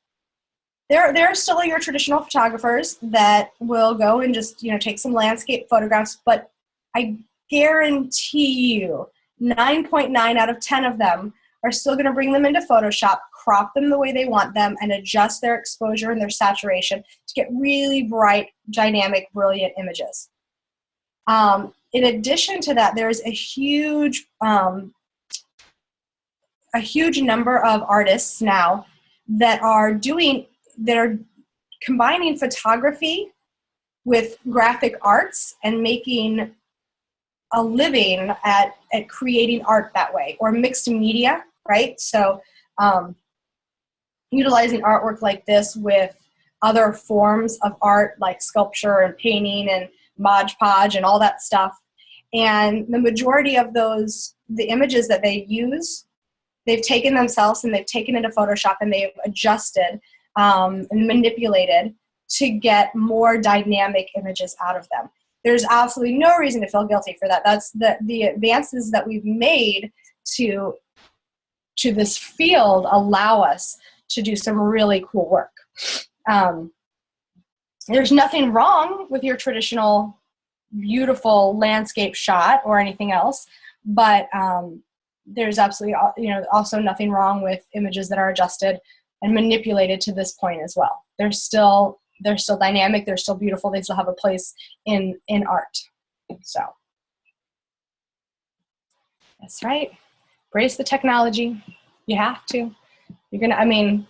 there are still your traditional photographers that will go and just take some landscape photographs, but I guarantee you 9.9 out of 10 of them are still going to bring them into Photoshop, crop them the way they want them, and adjust their exposure and their saturation to get really bright, dynamic, brilliant images. In addition to that, there's a huge number of artists now that are combining photography with graphic arts and making a living at creating art that way, or mixed media, right? So utilizing artwork like this with other forms of art like sculpture and painting and Mod Podge and all that stuff. And the majority of the images that they use, they've taken themselves and they've taken into Photoshop and they've adjusted and manipulated to get more dynamic images out of them. There's absolutely no reason to feel guilty for that. That's the advances that we've made to this field allow us to do some really cool work. There's nothing wrong with your traditional beautiful landscape shot or anything else, but there's absolutely also nothing wrong with images that are adjusted and manipulated to this point as well. They're still dynamic, they're still beautiful, they still have a place in art. So that's right. Embrace the technology. You have to. You're gonna, I mean,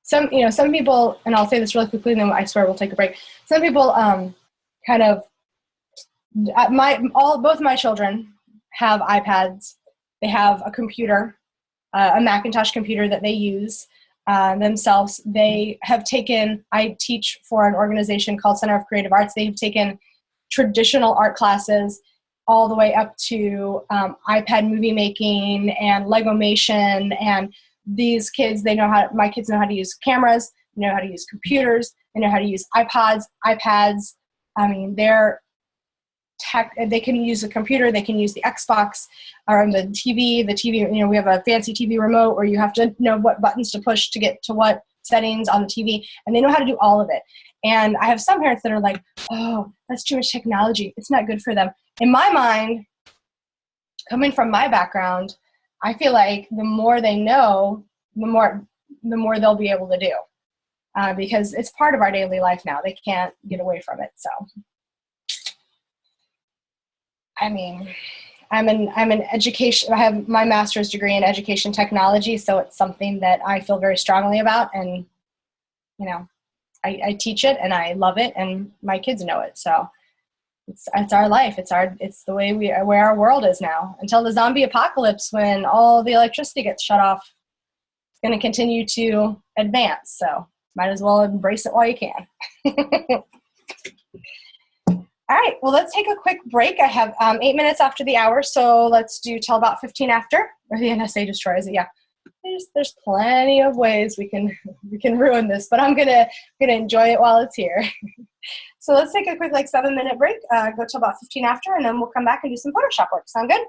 some people, and I'll say this really quickly and then I swear we'll take a break. Some people both my children have iPads. They have a computer, a Macintosh computer that they use themselves. They have taken, I teach for an organization called Center of Creative Arts. They've taken traditional art classes all the way up to iPad movie making and Legomation. And these kids, my kids know how to use cameras, they know how to use computers, they know how to use iPods, iPads. I mean, they can use a computer, they can use the Xbox or the TV, we have a fancy TV remote where you have to know what buttons to push to get to what settings on the TV, and they know how to do all of it. And I have some parents that are like, oh, that's too much technology, it's not good for them. In my mind, coming from my background, I feel like the more they know, the more they'll be able to do, because it's part of our daily life now. They can't get away from it. So I mean, I'm an education, I have my master's degree in education technology, so it's something that I feel very strongly about, and I teach it and I love it, and my kids know it. So it's our life. It's the way where our world is now until the zombie apocalypse, when all the electricity gets shut off. It's going to continue to advance. So might as well embrace it while you can. All right, well, let's take a quick break. I have 8 minutes after the hour, so let's do till about 15 after, or the NSA destroys it. Yeah, there's plenty of ways we can ruin this, but I'm gonna enjoy it while it's here. So let's take a quick 7-minute break, go till about 15 after, and then we'll come back and do some Photoshop work. Sound good?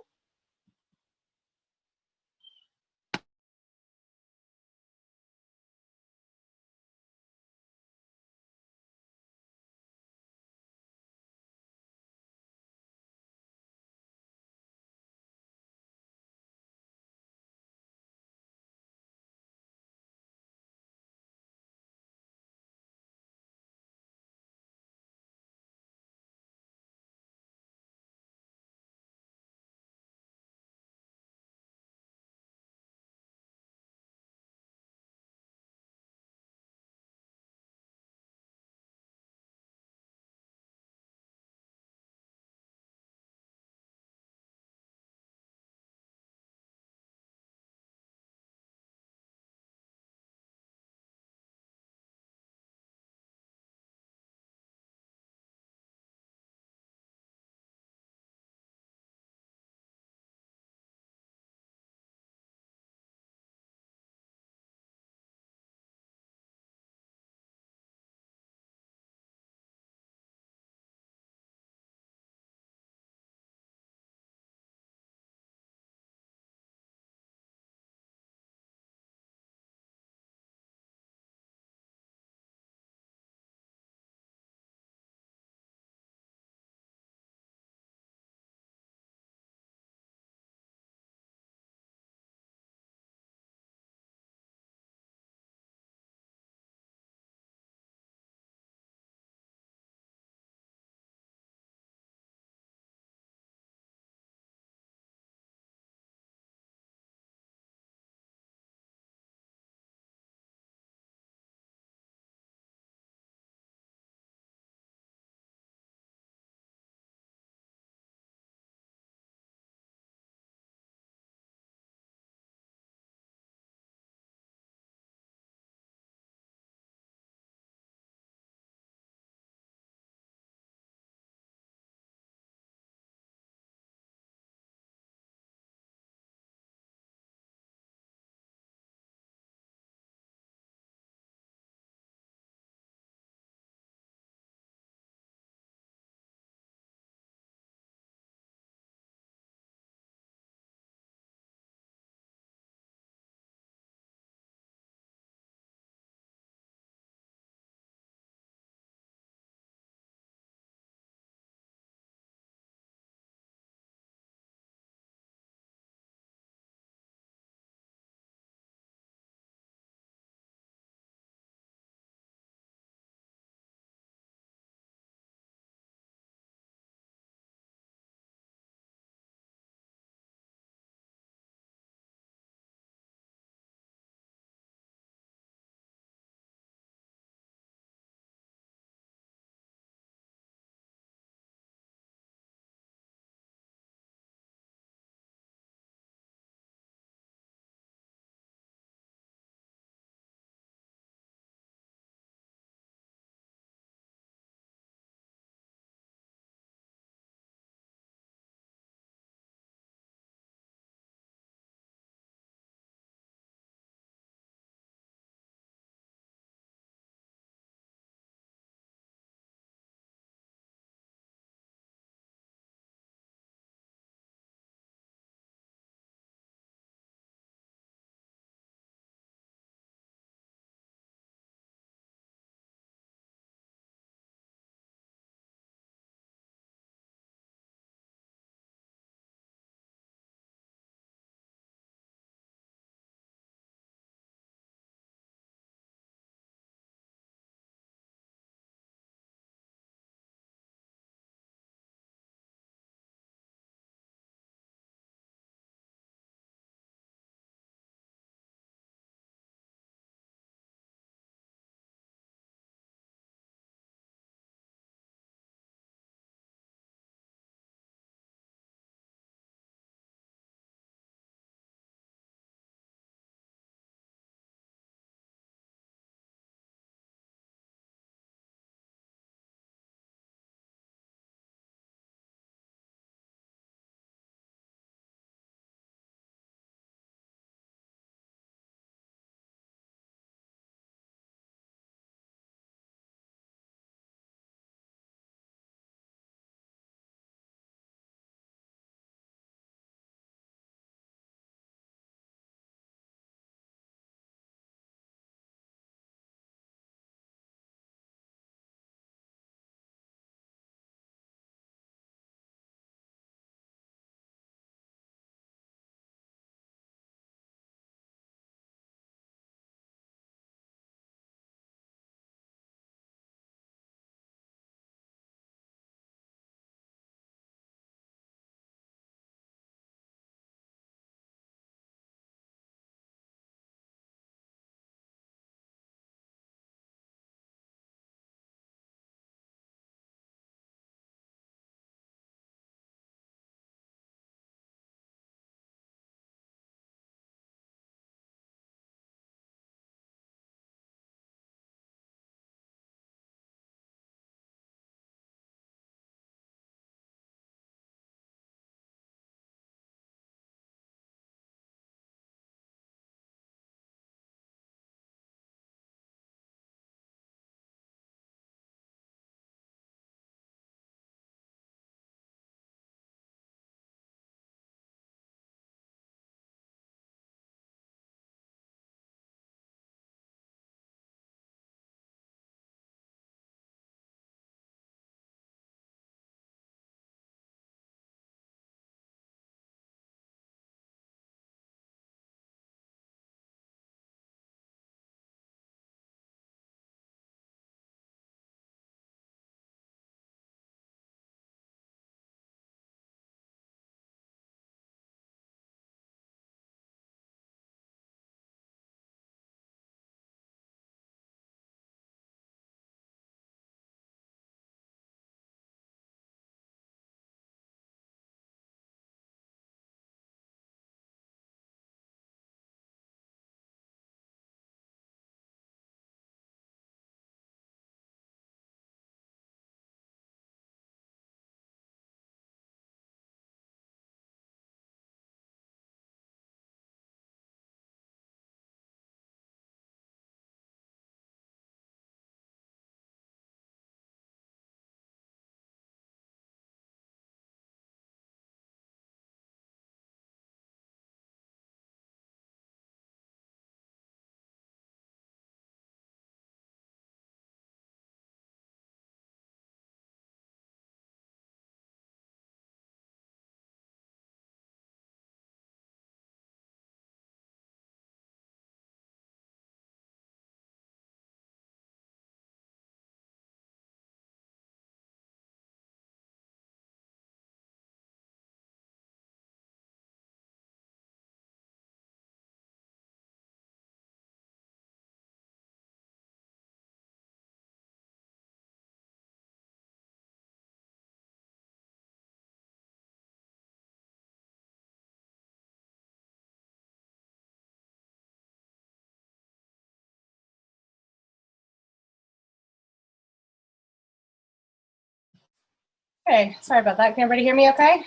Okay, sorry about that. Can everybody hear me okay?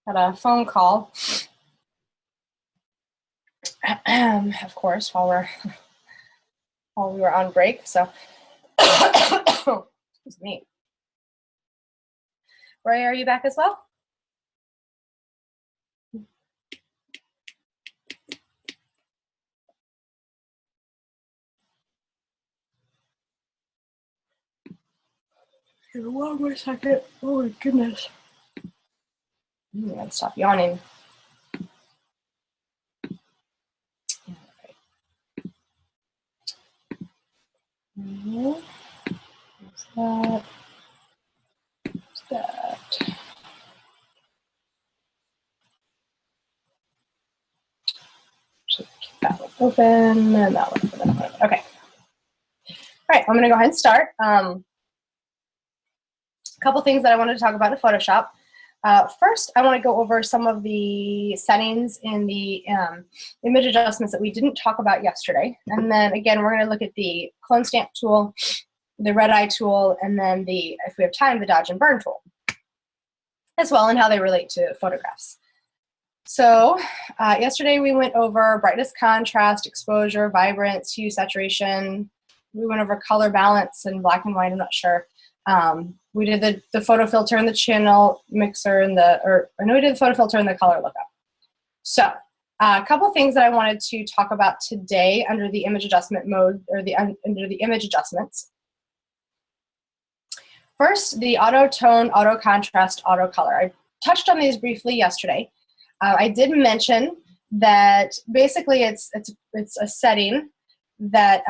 Got a phone call. Of course, while we were on break, so excuse me. Ray, are you back as well? Give one more second. Oh my goodness. I'm gonna stop yawning. What's that? What's that? Should keep that one open and that one open, that one open. Okay. All right, I'm gonna go ahead and start. A couple things that I wanted to talk about in Photoshop. First, I want to go over some of the settings in the image adjustments that we didn't talk about yesterday. And then again, we're going to look at the clone stamp tool, the red eye tool, and then the, if we have time, the dodge and burn tool as well, and how they relate to photographs. So yesterday we went over brightness, contrast, exposure, vibrance, hue, saturation. We went over color balance and black and white, I'm not sure. We did the photo filter and the channel mixer and we did the photo filter and the color lookup. So a couple things that I wanted to talk about today under the image adjustment mode, or under the image adjustments. First, the auto tone, auto contrast, auto color. I touched on these briefly yesterday. I did mention that basically it's a setting that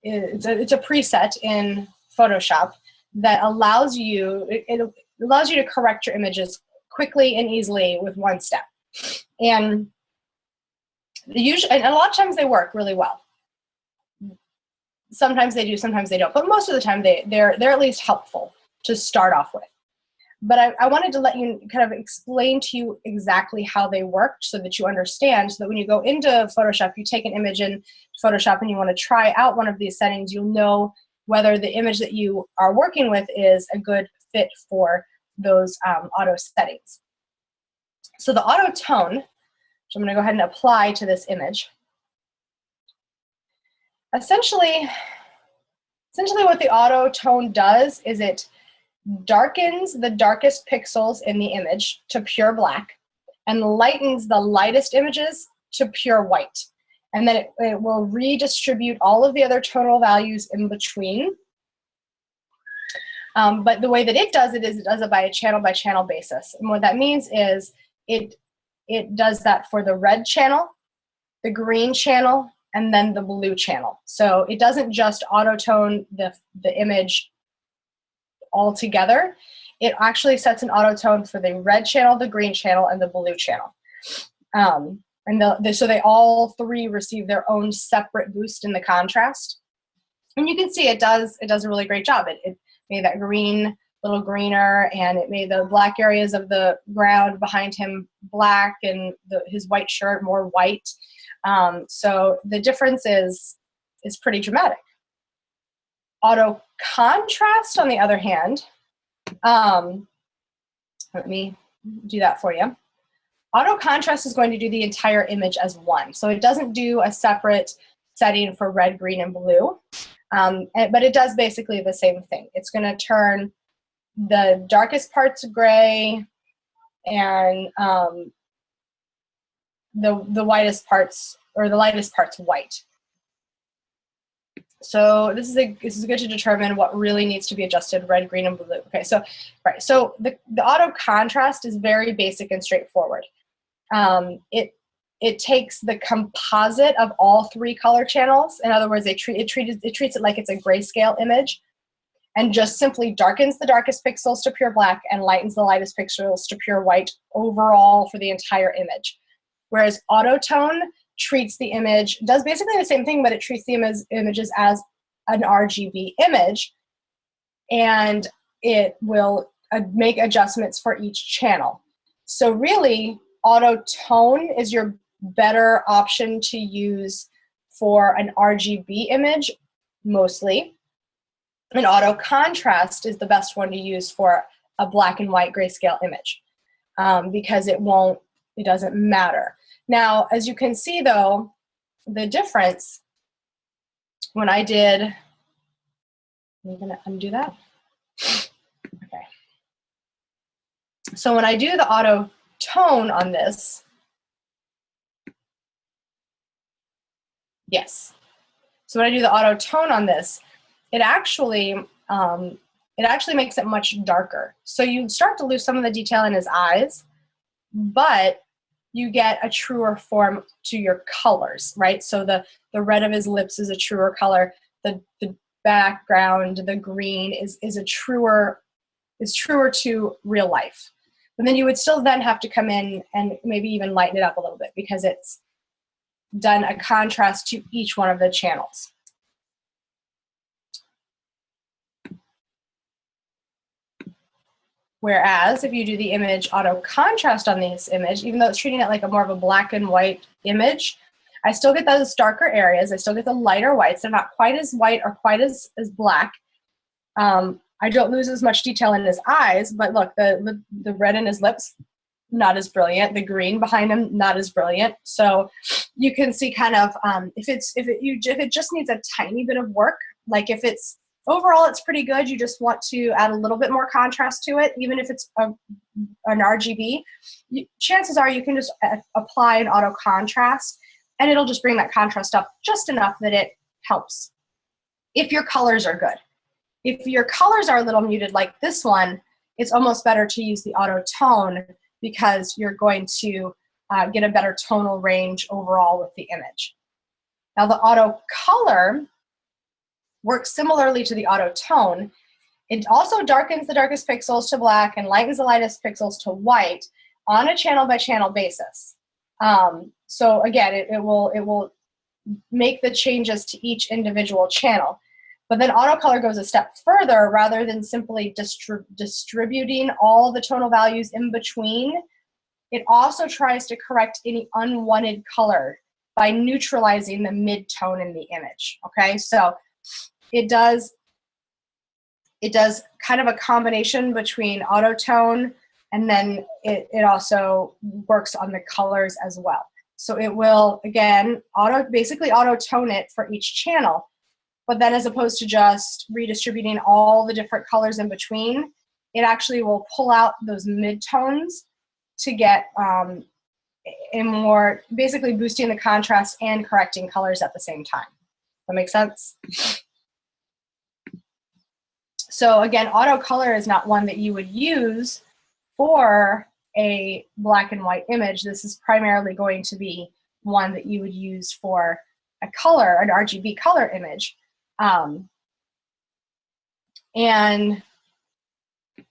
it's a preset in Photoshop that allows you, it allows you to correct your images quickly and easily with one step. And a lot of times they work really well. Sometimes they do, sometimes they don't, but most of the time they're at least helpful to start off with. But I wanted to let you kind of explain to you exactly how they worked so that you understand, so that when you go into Photoshop, you take an image in Photoshop and you want to try out one of these settings, you'll know whether the image that you are working with is a good fit for those auto settings. So the auto tone, which I'm going to go ahead and apply to this image, essentially what the auto tone does is it darkens the darkest pixels in the image to pure black and lightens the lightest images to pure white. And then it will redistribute all of the other tonal values in between. But the way that it does it is it does it by a channel basis. And what that means is it does that for the red channel, the green channel, and then the blue channel. So it doesn't just auto-tone the image all together. It actually sets an auto-tone for the red channel, the green channel, and the blue channel. So they all three receive their own separate boost in the contrast. And you can see it does a really great job. It made that green a little greener, and it made the black areas of the ground behind him black, and his white shirt more white. So the difference is pretty dramatic. Auto contrast, on the other hand, let me do that for you. Auto contrast is going to do the entire image as one. So it doesn't do a separate setting for red, green, and blue, but it does basically the same thing. It's going to turn the darkest parts gray and the whitest parts, or the lightest parts, white. So this is good to determine what really needs to be adjusted: red, green, and blue. Okay, so right, so the auto contrast is very basic and straightforward. It takes the composite of all three color channels. In other words, it treats it like it's a grayscale image, and just simply darkens the darkest pixels to pure black and lightens the lightest pixels to pure white overall for the entire image. Whereas auto-tone treats the image, does basically the same thing, but it treats the images as an RGB image, and it will make adjustments for each channel. So really, auto-tone is your better option to use for an RGB image, mostly. And auto contrast is the best one to use for a black and white grayscale image because it doesn't matter. Now, as you can see though, the difference when I did, I'm gonna undo that. Okay. So when I do the auto tone on this, yes. So when I do the auto tone on this, it actually makes it much darker. So you start to lose some of the detail in his eyes, but you get a truer form to your colors, right? So the red of his lips is a truer color. The background, the green is truer to real life. But then you would still then have to come in and maybe even lighten it up a little bit because it's done a contrast to each one of the channels. Whereas if you do the image auto contrast on this image, even though it's treating it like a more of a black and white image, I still get those darker areas. I still get the lighter whites. They're not quite as white or quite as black. I don't lose as much detail in his eyes, but look, the red in his lips, not as brilliant. The green behind him, not as brilliant. So you can see kind of if it just needs a tiny bit of work, like if it's overall it's pretty good, you just want to add a little bit more contrast to it, even if it's an RGB, chances are you can just apply an auto contrast and it'll just bring that contrast up just enough that it helps. If your colors are good. If your colors are a little muted like this one, it's almost better to use the auto tone because you're going to get a better tonal range overall with the image. Now the auto color works similarly to the auto tone. It also darkens the darkest pixels to black and lightens the lightest pixels to white on a channel by channel basis. So again, it will make the changes to each individual channel. But then auto color goes a step further. Rather than simply distributing all the tonal values in between, it also tries to correct any unwanted color by neutralizing the mid-tone in the image, okay? So it does kind of a combination between auto tone and then it also works on the colors as well. So it will, again, basically auto tone it for each channel. But then as opposed to just redistributing all the different colors in between, it actually will pull out those mid-tones to get a more, basically boosting the contrast and correcting colors at the same time. That makes sense? So again, auto color is not one that you would use for a black and white image. This is primarily going to be one that you would use for a color, an RGB color image. And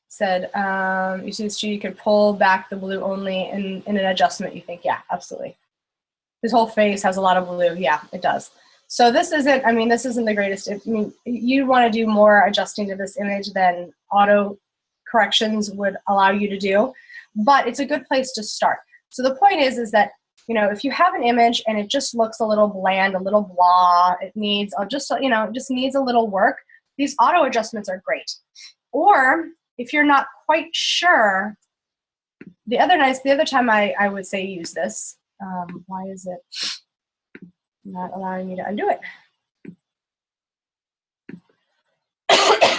said, you see this, you could pull back the blue only in an adjustment, you think? Yeah, absolutely. His whole face has a lot of blue. Yeah, it does. So this isn't, I mean, this isn't the greatest. I mean, you want to do more adjusting to this image than auto corrections would allow you to do, but it's a good place to start. So the point is that, you know, if you have an image and it just looks a little bland, a little blah, it needs, just needs a little work, these auto adjustments are great. Or if you're not quite sure, the other time I would say use this. Why is it not allowing me to undo it?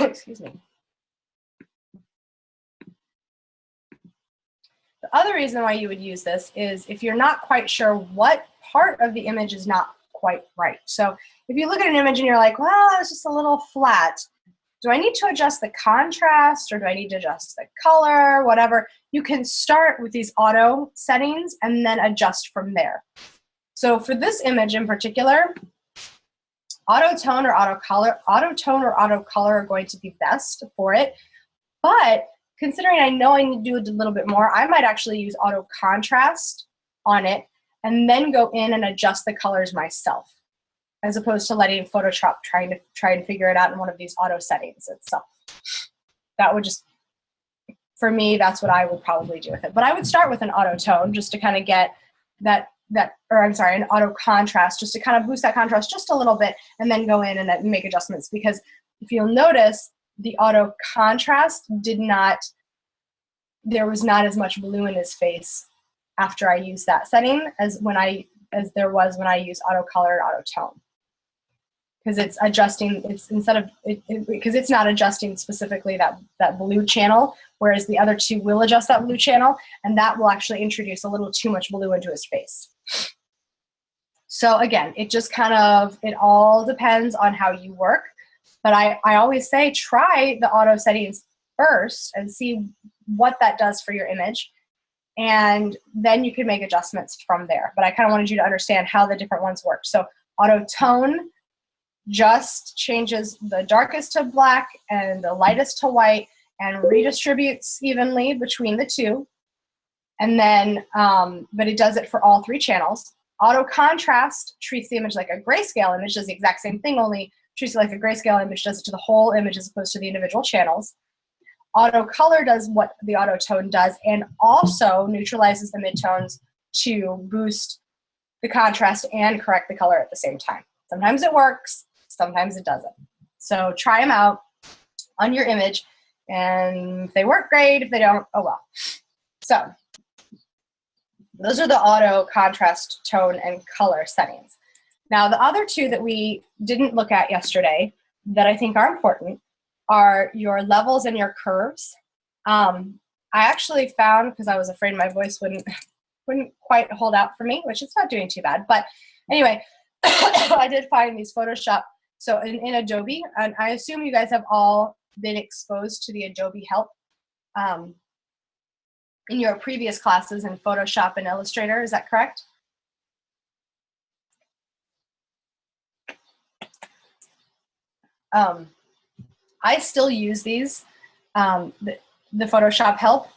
Excuse me. The other reason why you would use this is if you're not quite sure what part of the image is not quite right. So if you look at an image and you're like, well, it's just a little flat. Do I need to adjust the contrast or do I need to adjust the color, whatever? You can start with these auto settings and then adjust from there. So for this image in particular, auto tone or auto color are going to be best for it. But considering I know I need to do a little bit more, I might actually use auto contrast on it and then go in and adjust the colors myself, as opposed to letting Photoshop try and figure it out in one of these auto settings itself. That would just, for me, that's what I would probably do with it. But I would start with an auto tone just to kind of get an auto contrast, just to kind of boost that contrast just a little bit, and then go in and make adjustments, because if you'll notice, the auto contrast there was not as much blue in his face after I used that setting as there was when I used auto color and auto tone. Because it's adjusting, because it's not adjusting specifically that blue channel, whereas the other two will adjust that blue channel, and that will actually introduce a little too much blue into his face. So again, it all depends on how you work. But I always say try the auto settings first and see what that does for your image. And then you can make adjustments from there. But I kind of wanted you to understand how the different ones work. So auto tone just changes the darkest to black and the lightest to white and redistributes evenly between the two. And then, but it does it for all three channels. Auto contrast treats the image like a grayscale image, does the exact same thing, only treats it like a grayscale image, does it to the whole image as opposed to the individual channels. Auto color does what the auto tone does and also neutralizes the midtones to boost the contrast and correct the color at the same time. Sometimes it works, sometimes it doesn't. So try them out on your image, and if they work, great. If they don't, oh well. So those are the auto contrast, tone, and color settings. Now, the other two that we didn't look at yesterday that I think are important are your levels and your curves. I actually found, because I was afraid my voice wouldn't quite hold out for me, which it's not doing too bad. But anyway, I did find these Photoshop. So in Adobe, and I assume you guys have all been exposed to the Adobe help in your previous classes in Photoshop and Illustrator, is that correct? I still use these, the Photoshop help.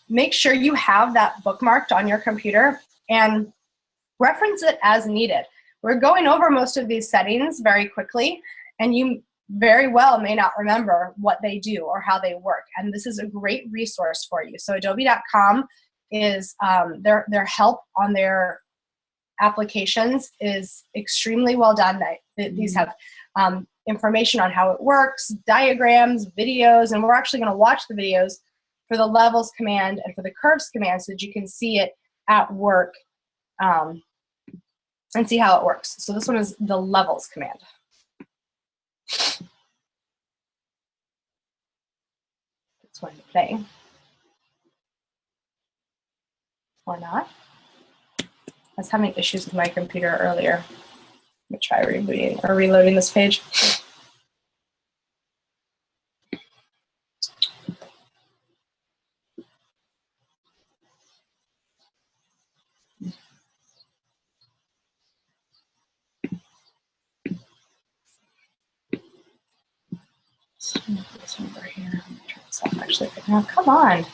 Make sure you have that bookmarked on your computer and reference it as needed. We're going over most of these settings very quickly, and you very well may not remember what they do or how they work. And this is a great resource for you. So adobe.com is, their help on their applications is extremely well done. These have information on how it works, diagrams, videos, and we're actually going to watch the videos for the levels command and for the curves command so that you can see it at work and see how it works. So this one is the levels command. It's going to play. Or not. I was having issues with my computer earlier. Let me try rebooting or reloading this page. This over here. Turn this off actually. Now, come on.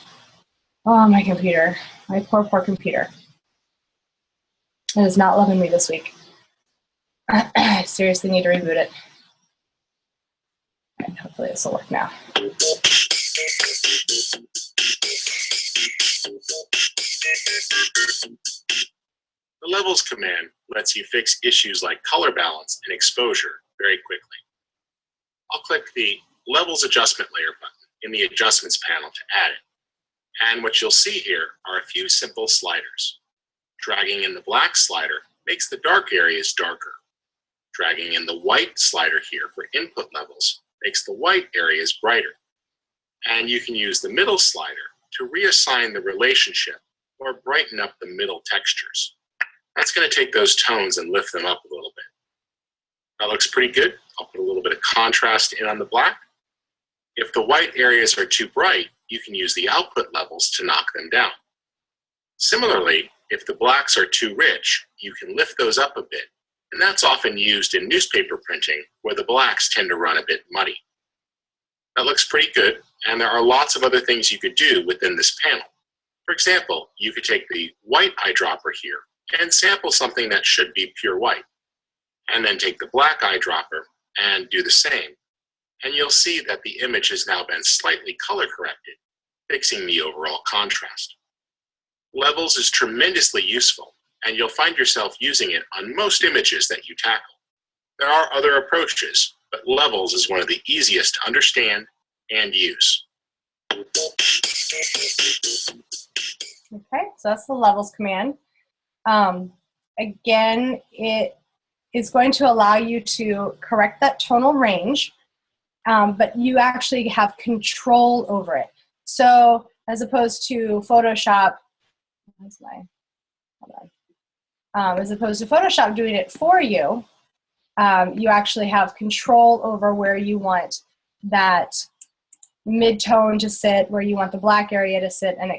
Oh, my computer. My poor computer. It is not loving me this week. I seriously need to reboot it. All right, hopefully this will work now. The Levels command lets you fix issues like color balance and exposure very quickly. I'll click the Levels Adjustment Layer button in the Adjustments panel to add it. And what you'll see here are a few simple sliders. Dragging in the black slider makes the dark areas darker. Dragging in the white slider here for input levels makes the white areas brighter. And you can use the middle slider to reassign the relationship or brighten up the middle textures. That's going to take those tones and lift them up a little bit. That looks pretty good. I'll put a little bit of contrast in on the black. If the white areas are too bright, you can use the output levels to knock them down. Similarly, if the blacks are too rich, you can lift those up a bit, and that's often used in newspaper printing where the blacks tend to run a bit muddy. That looks pretty good, and there are lots of other things you could do within this panel. For example, you could take the white eyedropper here and sample something that should be pure white, and then take the black eyedropper and do the same. And you'll see that the image has now been slightly color corrected, fixing the overall contrast. Levels is tremendously useful, and you'll find yourself using it on most images that you tackle. There are other approaches, but levels is one of the easiest to understand and use. Okay, so that's the levels command. Again, it is going to allow you to correct that tonal range, but you actually have control over it. So as opposed to Photoshop, as opposed to Photoshop doing it for you, you actually have control over where you want that mid-tone to sit, where you want the black area to sit, and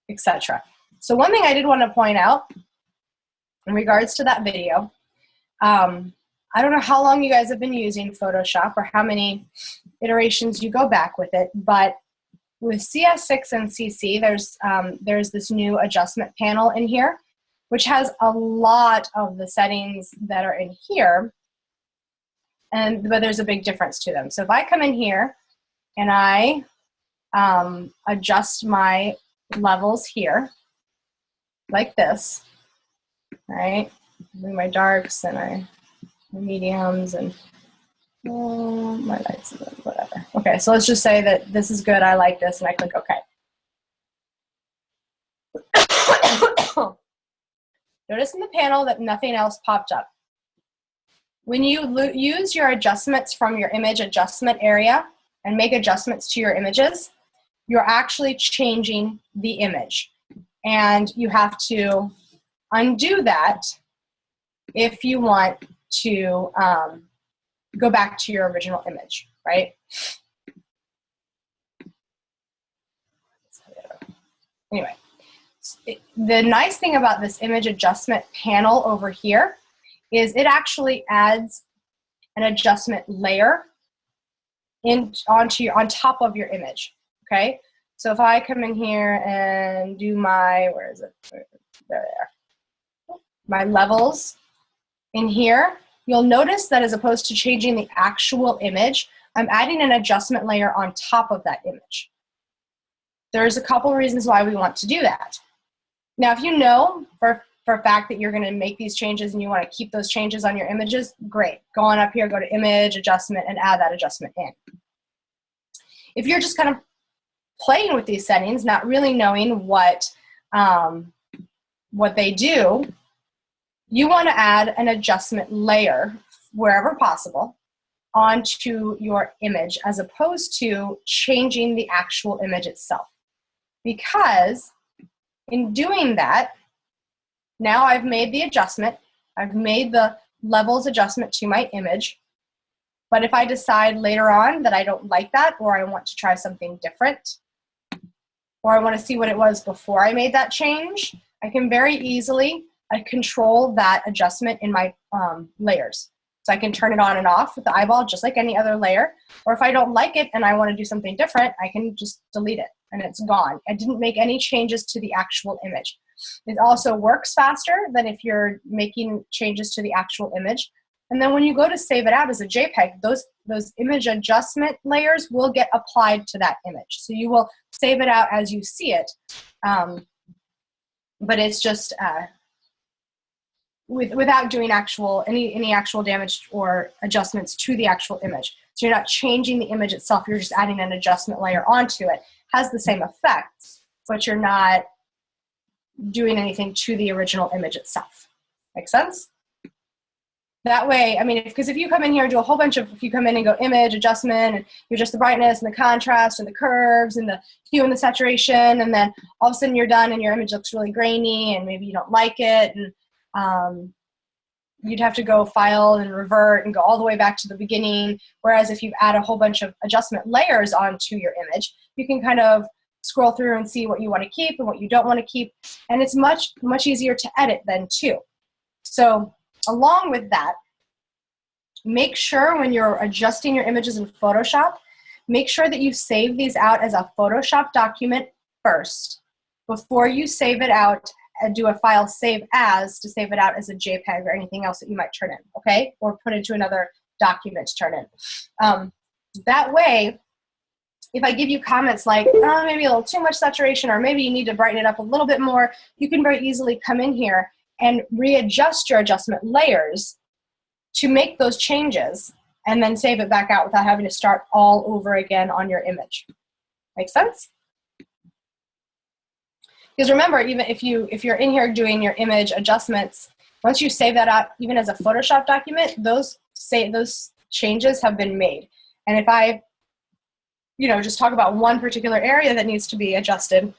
etc. So one thing I did want to point out in regards to that video, I don't know how long you guys have been using Photoshop or how many iterations you go back with it, but with CS6 and CC, there's this new adjustment panel in here, which has a lot of the settings that are in here, but there's a big difference to them. So if I come in here and I adjust my levels here, like this, right? My darks and my mediums and my lights and whatever. Okay, so let's just say that this is good, I like this, and I click OK. Notice in the panel that nothing else popped up. When you use your adjustments from your image adjustment area and make adjustments to your images, you're actually changing the image. And you have to undo that if you want to go back to your original image, right? Anyway, the nice thing about this image adjustment panel over here is it actually adds an adjustment layer on top of your image, okay? So if I come in here and do my, where is it? There. My levels in here, you'll notice that as opposed to changing the actual image, I'm adding an adjustment layer on top of that image. There's a couple reasons why we want to do that. Now, if you know for a fact that you're going to make these changes and you want to keep those changes on your images, great. Go on up here, go to Image, Adjustment, and add that adjustment in. If you're just kind of playing with these settings, not really knowing what they do, you want to add an adjustment layer wherever possible onto your image as opposed to changing the actual image itself. Because in doing that, now I've made the adjustment, I've made the levels adjustment to my image, but if I decide later on that I don't like that, or I want to try something different, or I want to see what it was before I made that change, I can very easily control that adjustment in my layers. So I can turn it on and off with the eyeball just like any other layer, or if I don't like it and I want to do something different, I can just delete it and it's gone. I didn't make any changes to the actual image. It also works faster than if you're making changes to the actual image. And then when you go to save it out as a JPEG, those image adjustment layers will get applied to that image. So you will save it out as you see it. But it's just without doing any actual damage or adjustments to the actual image. So you're not changing the image itself, you're just adding an adjustment layer onto it. Has the same effects, but you're not doing anything to the original image itself. Make sense? That way, I mean, because if you come in here and do a whole bunch of, if you come in and go image, adjustment, and you adjust the brightness and the contrast and the curves and the hue and the saturation, and then all of a sudden you're done and your image looks really grainy and maybe you don't like it, and you'd have to go file and revert and go all the way back to the beginning. Whereas if you add a whole bunch of adjustment layers onto your image, you can kind of scroll through and see what you want to keep and what you don't want to keep. And it's much, much easier to edit then too. So along with that, make sure when you're adjusting your images in Photoshop, make sure that you save these out as a Photoshop document first before you save it out and do a file save as to save it out as a JPEG or anything else that you might turn in, okay? Or put into another document to turn in. That way, if I give you comments like, oh, maybe a little too much saturation, or maybe you need to brighten it up a little bit more, you can very easily come in here and readjust your adjustment layers to make those changes and then save it back out without having to start all over again on your image. Make sense? Because remember, even if you're in here doing your image adjustments, once you save that out, even as a Photoshop document, those changes have been made. And if I, just talk about one particular area that needs to be adjusted,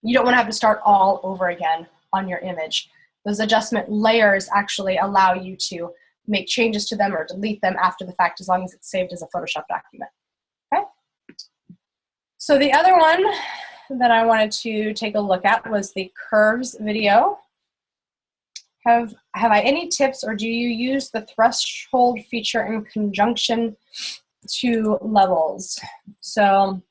you don't want to have to start all over again on your image. Those adjustment layers actually allow you to make changes to them or delete them after the fact, as long as it's saved as a Photoshop document. Okay? So the other one that I wanted to take a look at was the curves video. Have I any tips, or do you use the threshold feature in conjunction to levels? So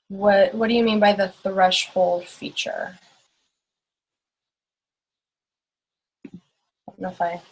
what do you mean by the threshold feature? I don't know if I...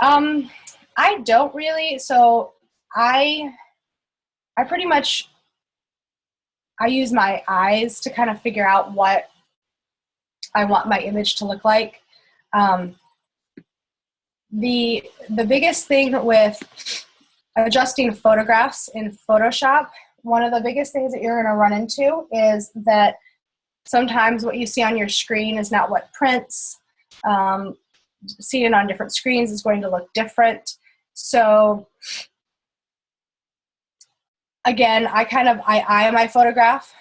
I don't really. So I pretty much, I use my eyes to kind of figure out what I want my image to look like. The biggest thing with adjusting photographs in Photoshop, one of the biggest things that you're going to run into is that sometimes what you see on your screen is not what prints. Seeing it on different screens is going to look different. So again, I eye my photograph,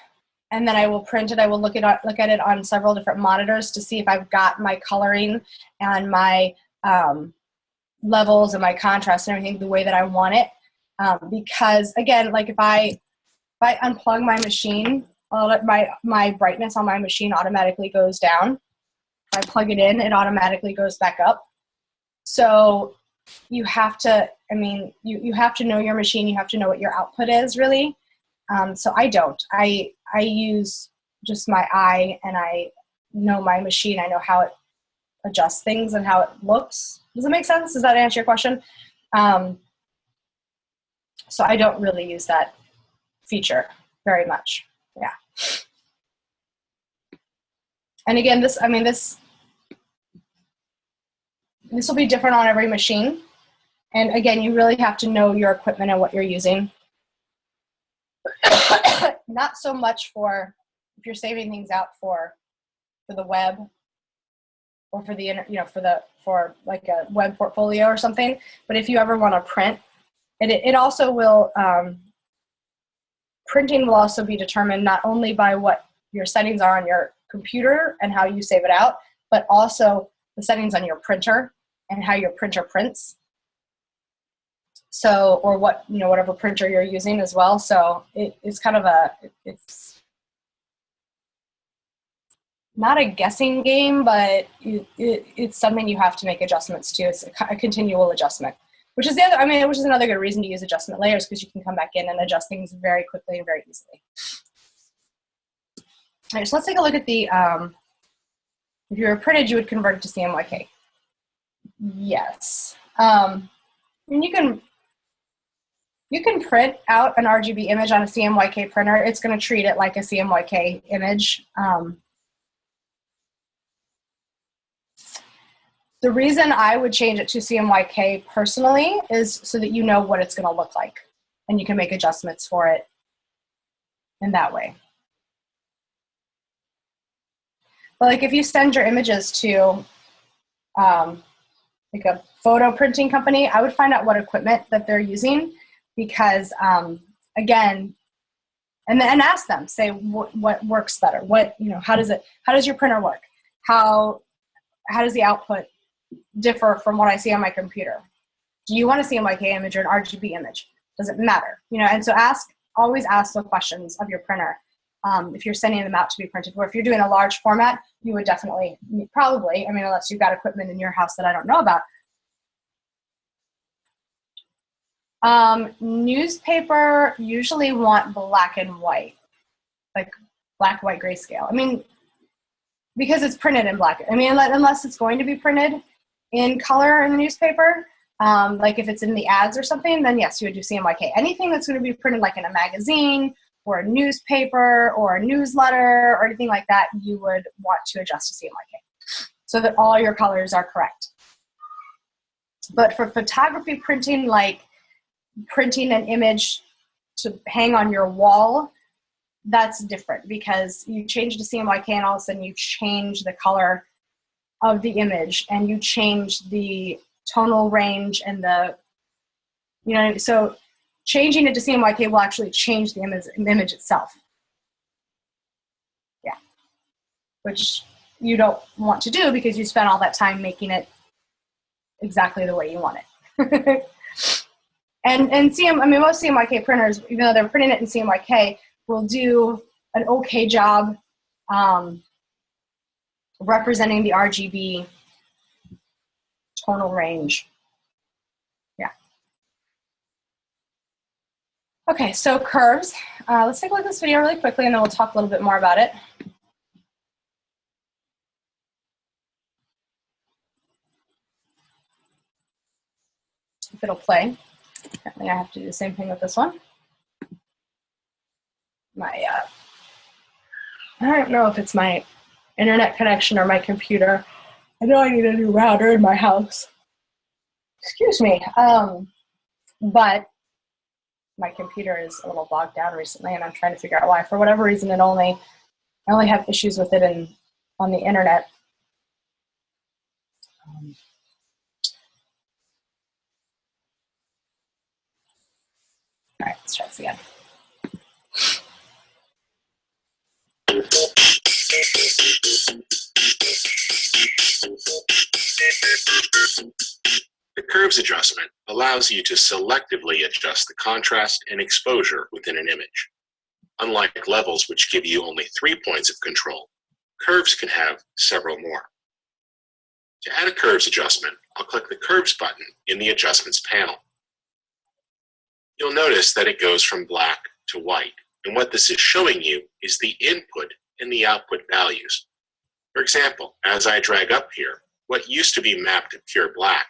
and then I will print it. I will look at it on several different monitors to see if I've got my coloring and my levels and my contrast and everything the way that I want it. Because again, like if I unplug my machine, my brightness on my machine automatically goes down. If I plug it in, it automatically goes back up. So you have to, you have to know your machine. You have to know what your output is, really. So I don't. I use just my eye, and I know my machine. I know how it adjusts things and how it looks. Does it make sense? Does that answer your question? So I don't really use that feature very much. Yeah. And again, this will be different on every machine. And again, you really have to know your equipment and what you're using. Not so much for if you're saving things out for the web, or for the for like a web portfolio or something. But if you ever want to print, it also will, printing will also be determined not only by what your settings are on your computer and how you save it out, but also the settings on your printer and how your printer prints. So, or what, whatever printer you're using as well. So it's kind of it's not a guessing game, but it's something you have to make adjustments to. It's a continual adjustment, which is which is another good reason to use adjustment layers, because you can come back in and adjust things very quickly and very easily. All right, so let's take a look at the, if you were printed, you would convert it to CMYK. Yes. And you can print out an RGB image on a CMYK printer. It's going to treat it like a CMYK image. The reason I would change it to CMYK personally is so that you know what it's going to look like, and you can make adjustments for it in that way. But like if you send your images to like a photo printing company, I would find out what equipment that they're using, because again, and ask them, say what works better, how does your printer work, how does the output differ from what I see on my computer? Do you want to see a CMYK image or an RGB image? Does it matter? And so always ask the questions of your printer. if you're sending them out to be printed. Or if you're doing a large format, you would definitely, probably, I mean, unless you've got equipment in your house that I don't know about. Newspaper usually want black and white, like black, white, grayscale. I mean, because it's printed in black. I mean, unless it's going to be printed in color in the newspaper, like if it's in the ads or something, then yes, you would do CMYK. Anything that's going to be printed like in a magazine or a newspaper or a newsletter or anything like that, you would want to adjust to CMYK so that all your colors are correct. But for photography printing, like printing an image to hang on your wall, that's different because you change to CMYK and all of a sudden you change the color of the image and you change the tonal range and the, you know, so changing it to CMYK will actually change the image itself. Yeah, which you don't want to do because you spent all that time making it exactly the way you want it. and I mean, most CMYK printers, even though they're printing it in CMYK, will do an okay job representing the RGB tonal range. Yeah. Okay, so curves. Let's take a look at this video really quickly and then we'll talk a little bit more about it. If it'll play. Apparently I have to do the same thing with this one. I don't know if it's my internet connection or my computer. I know I need a new router in my house. Excuse me. But my computer is a little bogged down recently and I'm trying to figure out why. For whatever reason, I only have issues with it on the internet. All right, let's try this again. The curves adjustment allows you to selectively adjust the contrast and exposure within an image. Unlike levels, which give you only 3 points of control, curves can have several more. To add a curves adjustment, I'll click the Curves button in the Adjustments panel. You'll notice that it goes from black to white, and what this is showing you is the input and the output values. For example, as I drag up here, what used to be mapped to pure black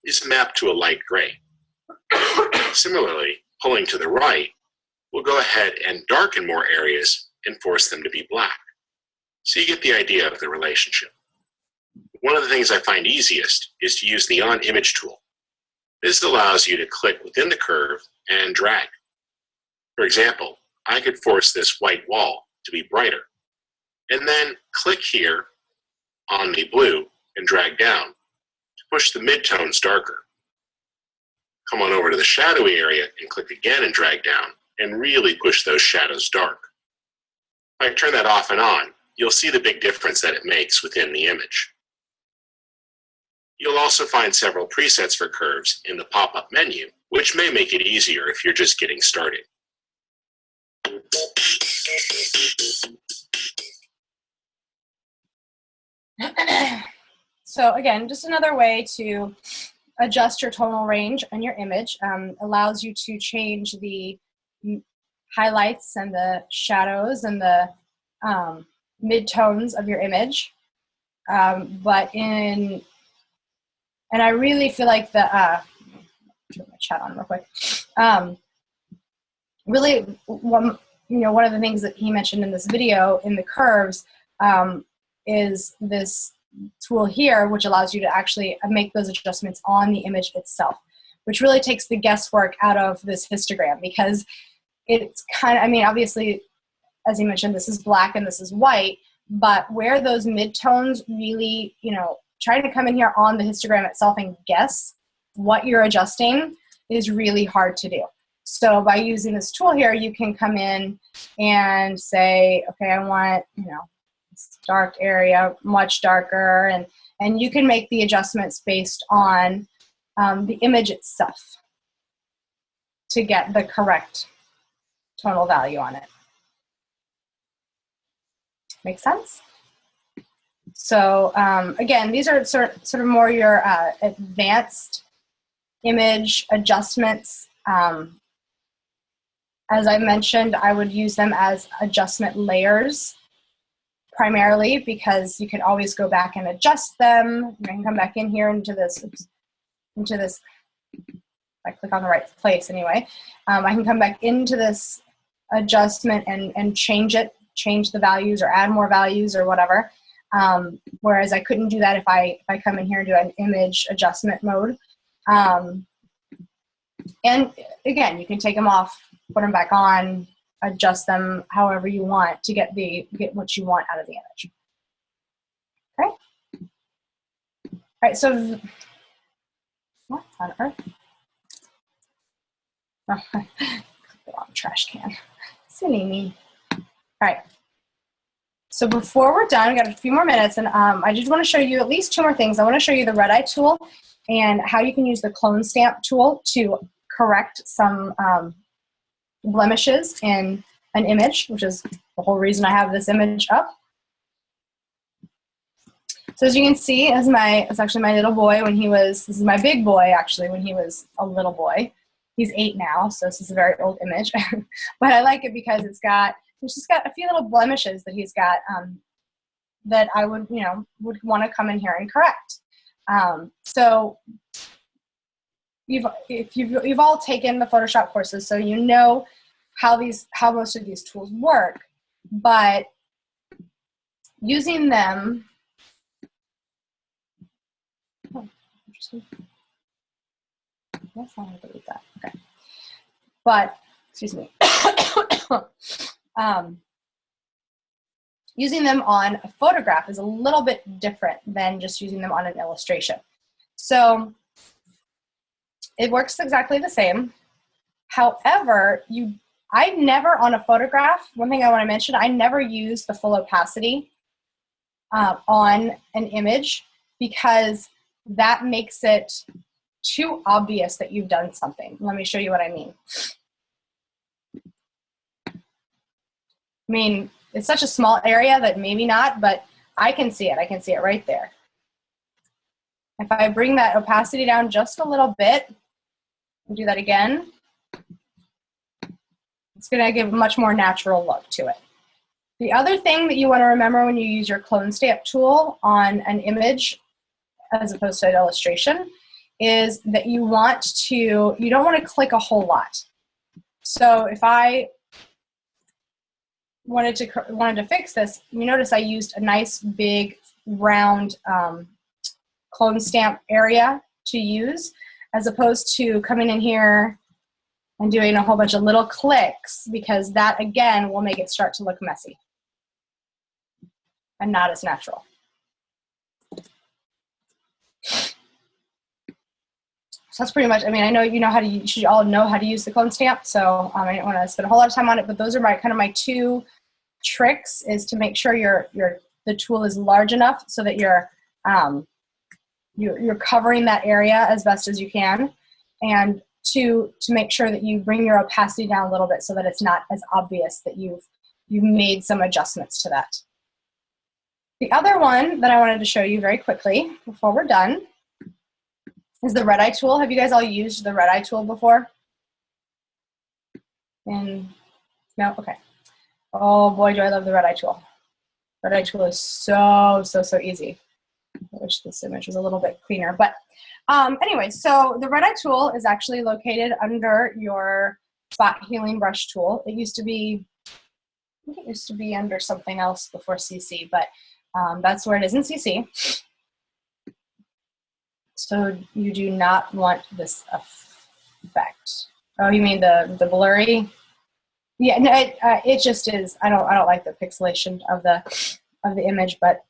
is mapped to a light gray. Similarly, pulling to the right, we'll go ahead and darken more areas and force them to be black. So you get the idea of the relationship. One of the things I find easiest is to use the On Image tool. This allows you to click within the curve and drag. For example, I could force this white wall to be brighter, and then click here on the blue and drag down to push the midtones darker. Come on over to the shadowy area and click again and drag down and really push those shadows dark. If I turn that off and on, you'll see the big difference that it makes within the image. You'll also find several presets for curves in the pop-up menu, which may make it easier if you're just getting started. So again, just another way to adjust your tonal range on your image. Allows you to change the highlights and the shadows and the midtones of your image. And I really feel like turn my chat on real quick. Really, one of the things that he mentioned in this video in the curves is this tool here, which allows you to actually make those adjustments on the image itself, which really takes the guesswork out of this histogram because it's kind of, I mean, obviously, as he mentioned, this is black and this is white, but where those midtones really, trying to come in here on the histogram itself and guess what you're adjusting is really hard to do. So by using this tool here, you can come in and say, okay, I want, this dark area much darker, and you can make the adjustments based on the image itself to get the correct tonal value on it. Make sense? So again, these are sort of more your advanced image adjustments. As I mentioned, I would use them as adjustment layers primarily because you can always go back and adjust them. I can come back in here into this, if I click on the right place anyway, I can come back into this adjustment and change it, change the values or add more values or whatever. Whereas I couldn't do that if I come in here and do an image adjustment mode. And again, you can take them off, put them back on, adjust them however you want to get what you want out of the image. Okay. All right. So what on earth? Oh, the wrong trash can. Silly me. All right. So before we're done, we got a few more minutes, and I just want to show you at least two more things. I want to show you the red eye tool and how you can use the clone stamp tool to correct some blemishes in an image, which is the whole reason I have this image up. So as you can see, it's actually my little boy when he was, this is my big boy actually when he was a little boy. He's 8 now, so this is a very old image. But I like it because it's just got a few little blemishes that he's got that I would want to come in here and correct. So you've all taken the Photoshop courses, so you know how most of these tools work, but using them, interesting. That's not going to delete that. Okay. But, excuse me. Using them on a photograph is a little bit different than just using them on an illustration. So it works exactly the same. However, I never on a photograph, one thing I want to mention, I never use the full opacity on an image because that makes it too obvious that you've done something. Let me show you what I mean. I mean, it's such a small area that maybe not, but I can see it. I can see it right there. If I bring that opacity down just a little bit, and do that again, it's going to give a much more natural look to it. The other thing that you want to remember when you use your clone stamp tool on an image, as opposed to an illustration, is that you don't want to click a whole lot. So if I wanted to fix this, you notice I used a nice big round clone stamp area to use, as opposed to coming in here and doing a whole bunch of little clicks, because that again will make it start to look messy and not as natural. So that's pretty much, I mean, I know you should all know how to use the clone stamp, so I don't want to spend a whole lot of time on it, but those are my two tricks, is to make sure the tool is large enough so that you're covering that area as best as you can, and to make sure that you bring your opacity down a little bit so that it's not as obvious that you've made some adjustments to that. The other one that I wanted to show you very quickly before we're done is the red eye tool. Have you guys all used the red eye tool before? No? Okay. Oh boy, do I love the red eye tool. Red eye tool is so easy. I wish this image was a little bit cleaner. But anyway, so the red eye tool is actually located under your spot healing brush tool. It used to be, I think it used to be under something else before CC, but that's where it is in CC. So you do not want this effect. Oh, you mean the blurry? Yeah, no, it just is. I don't like the pixelation of the image, but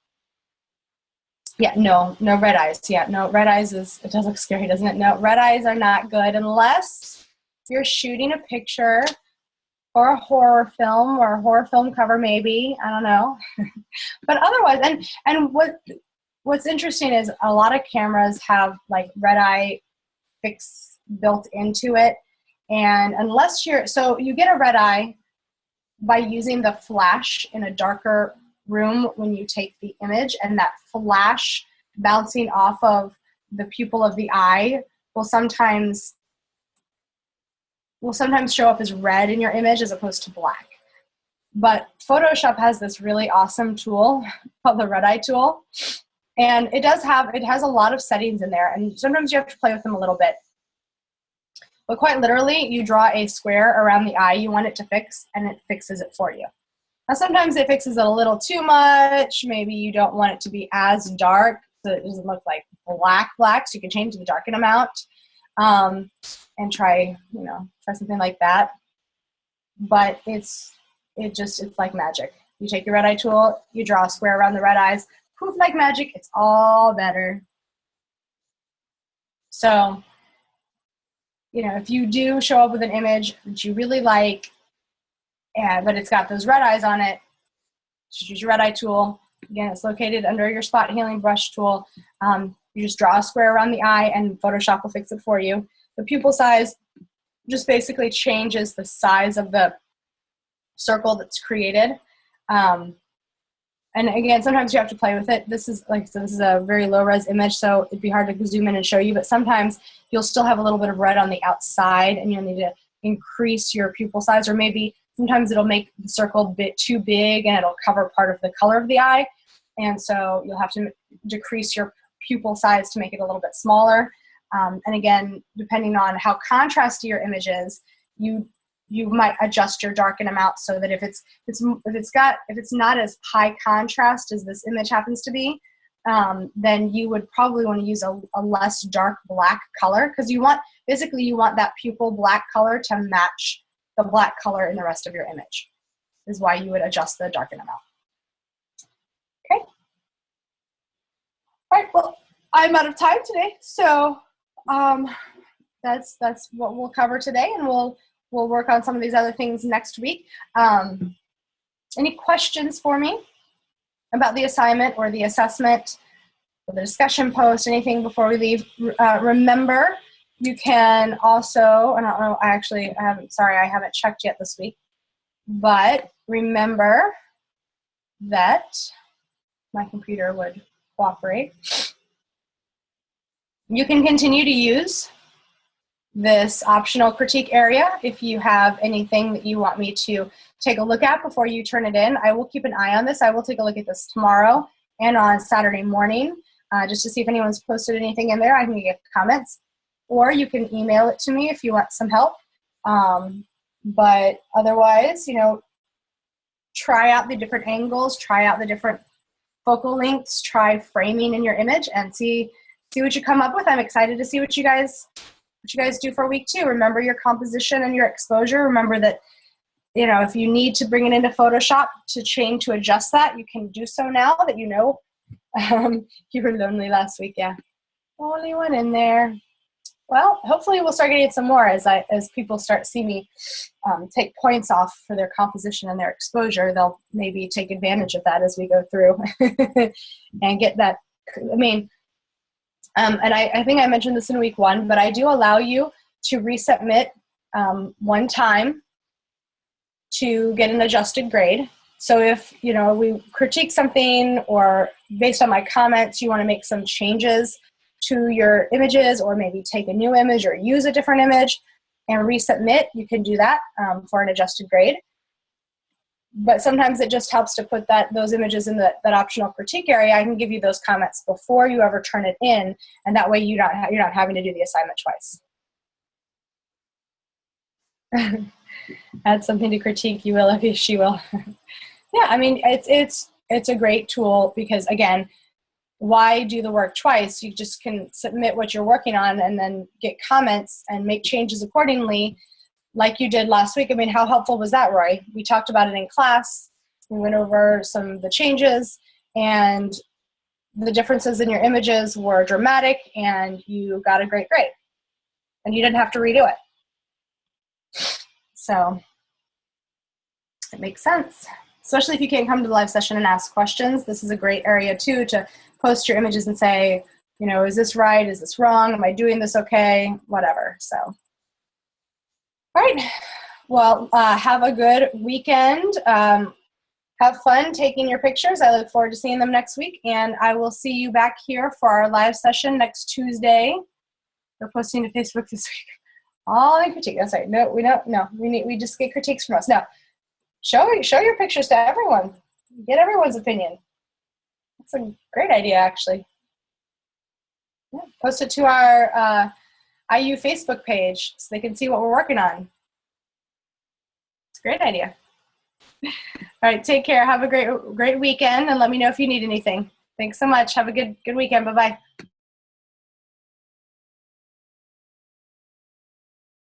yeah, no red eyes. Yeah, no red eyes it does look scary, doesn't it? No, red eyes are not good unless you're shooting a picture or a horror film or a horror film cover, maybe. I don't know. But otherwise, and what's interesting is a lot of cameras have like red eye fix built into it. And unless so you get a red eye by using the flash in a darker room when you take the image, and that flash bouncing off of the pupil of the eye will sometimes show up as red in your image as opposed to black. But Photoshop has this really awesome tool called the red eye tool. And it has a lot of settings in there, and sometimes you have to play with them a little bit. But quite literally, you draw a square around the eye you want it to fix, and it fixes it for you. Now, sometimes it fixes it a little too much. Maybe you don't want it to be as dark, so it doesn't look like black, so you can change the darken amount and try something like that. But it's like magic. You take your red eye tool, you draw a square around the red eyes, poof, like magic, it's all better. So, if you do show up with an image that you really like, but it's got those red eyes on it, just use your red eye tool. Again, it's located under your spot healing brush tool. You just draw a square around the eye and Photoshop will fix it for you. The pupil size just basically changes the size of the circle that's created. And again, sometimes you have to play with it. This is a very low res image, so it'd be hard to zoom in and show you, but sometimes you'll still have a little bit of red on the outside and you'll need to increase your pupil size, or maybe sometimes it'll make the circle a bit too big and it'll cover part of the color of the eye. And so you'll have to decrease your pupil size to make it a little bit smaller. And again, depending on how contrasty your image is, you might adjust your darken amount so that if it's not as high contrast as this image happens to be, then you would probably want to use a less dark black color, because you want that pupil black color to match the black color in the rest of your image, is why you would adjust the darken amount. Okay. All right, well, I'm out of time today, so that's what we'll cover today, and we'll work on some of these other things next week. Any questions for me about the assignment or the assessment or the discussion post, anything before we leave? Remember, you can also, and I haven't checked yet this week, but remember that my computer would cooperate. You can continue to use this optional critique area if you have anything that you want me to take a look at before you turn it in. I will keep an eye on this. I will take a look at this tomorrow and on Saturday morning just to see if anyone's posted anything in there. I can get comments, or you can email it to me if you want some help. But otherwise, try out the different angles, try out the different focal lengths, try framing in your image, and see what you come up with. I'm excited to see what you guys do for week 2. Remember your composition and your exposure. Remember that, if you need to bring it into Photoshop to adjust that, you can do so now that you were lonely last week. Yeah. Only one in there. Well, hopefully we'll start getting some more as people start seeing me take points off for their composition and their exposure. They'll maybe take advantage of that as we go through and get that. And I think I mentioned this in week 1, but I do allow you to resubmit one time to get an adjusted grade. So if, we critique something, or based on my comments, you want to make some changes to your images, or maybe take a new image or use a different image and resubmit, you can do that for an adjusted grade. But sometimes it just helps to put those images in that optional critique area. I can give you those comments before you ever turn it in, and that way you're not having to do the assignment twice. Add something to critique, you will if she will. Yeah, it's a great tool, because again, why do the work twice? You just can submit what you're working on and then get comments and make changes accordingly, like you did last week. How helpful was that, Roy? We talked about it in class. We went over some of the changes, and the differences in your images were dramatic, and you got a great grade. And you didn't have to redo it. So it makes sense. Especially if you can't come to the live session and ask questions. This is a great area, too, to post your images and say, is this right? Is this wrong? Am I doing this okay? Whatever. So. All right. Well, have a good weekend. have fun taking your pictures. I look forward to seeing them next week, and I will see you back here for our live session next Tuesday. We're posting to Facebook this week. All the critique. That's right. No, we don't. No, we just get critiques from us. No, show your pictures to everyone. Get everyone's opinion. That's a great idea, actually. Yeah, post it to our IU Facebook page so they can see what we're working on. It's a great idea. All right, take care. Have a great weekend, and let me know if you need anything. Thanks so much. Have a good weekend. Bye-bye.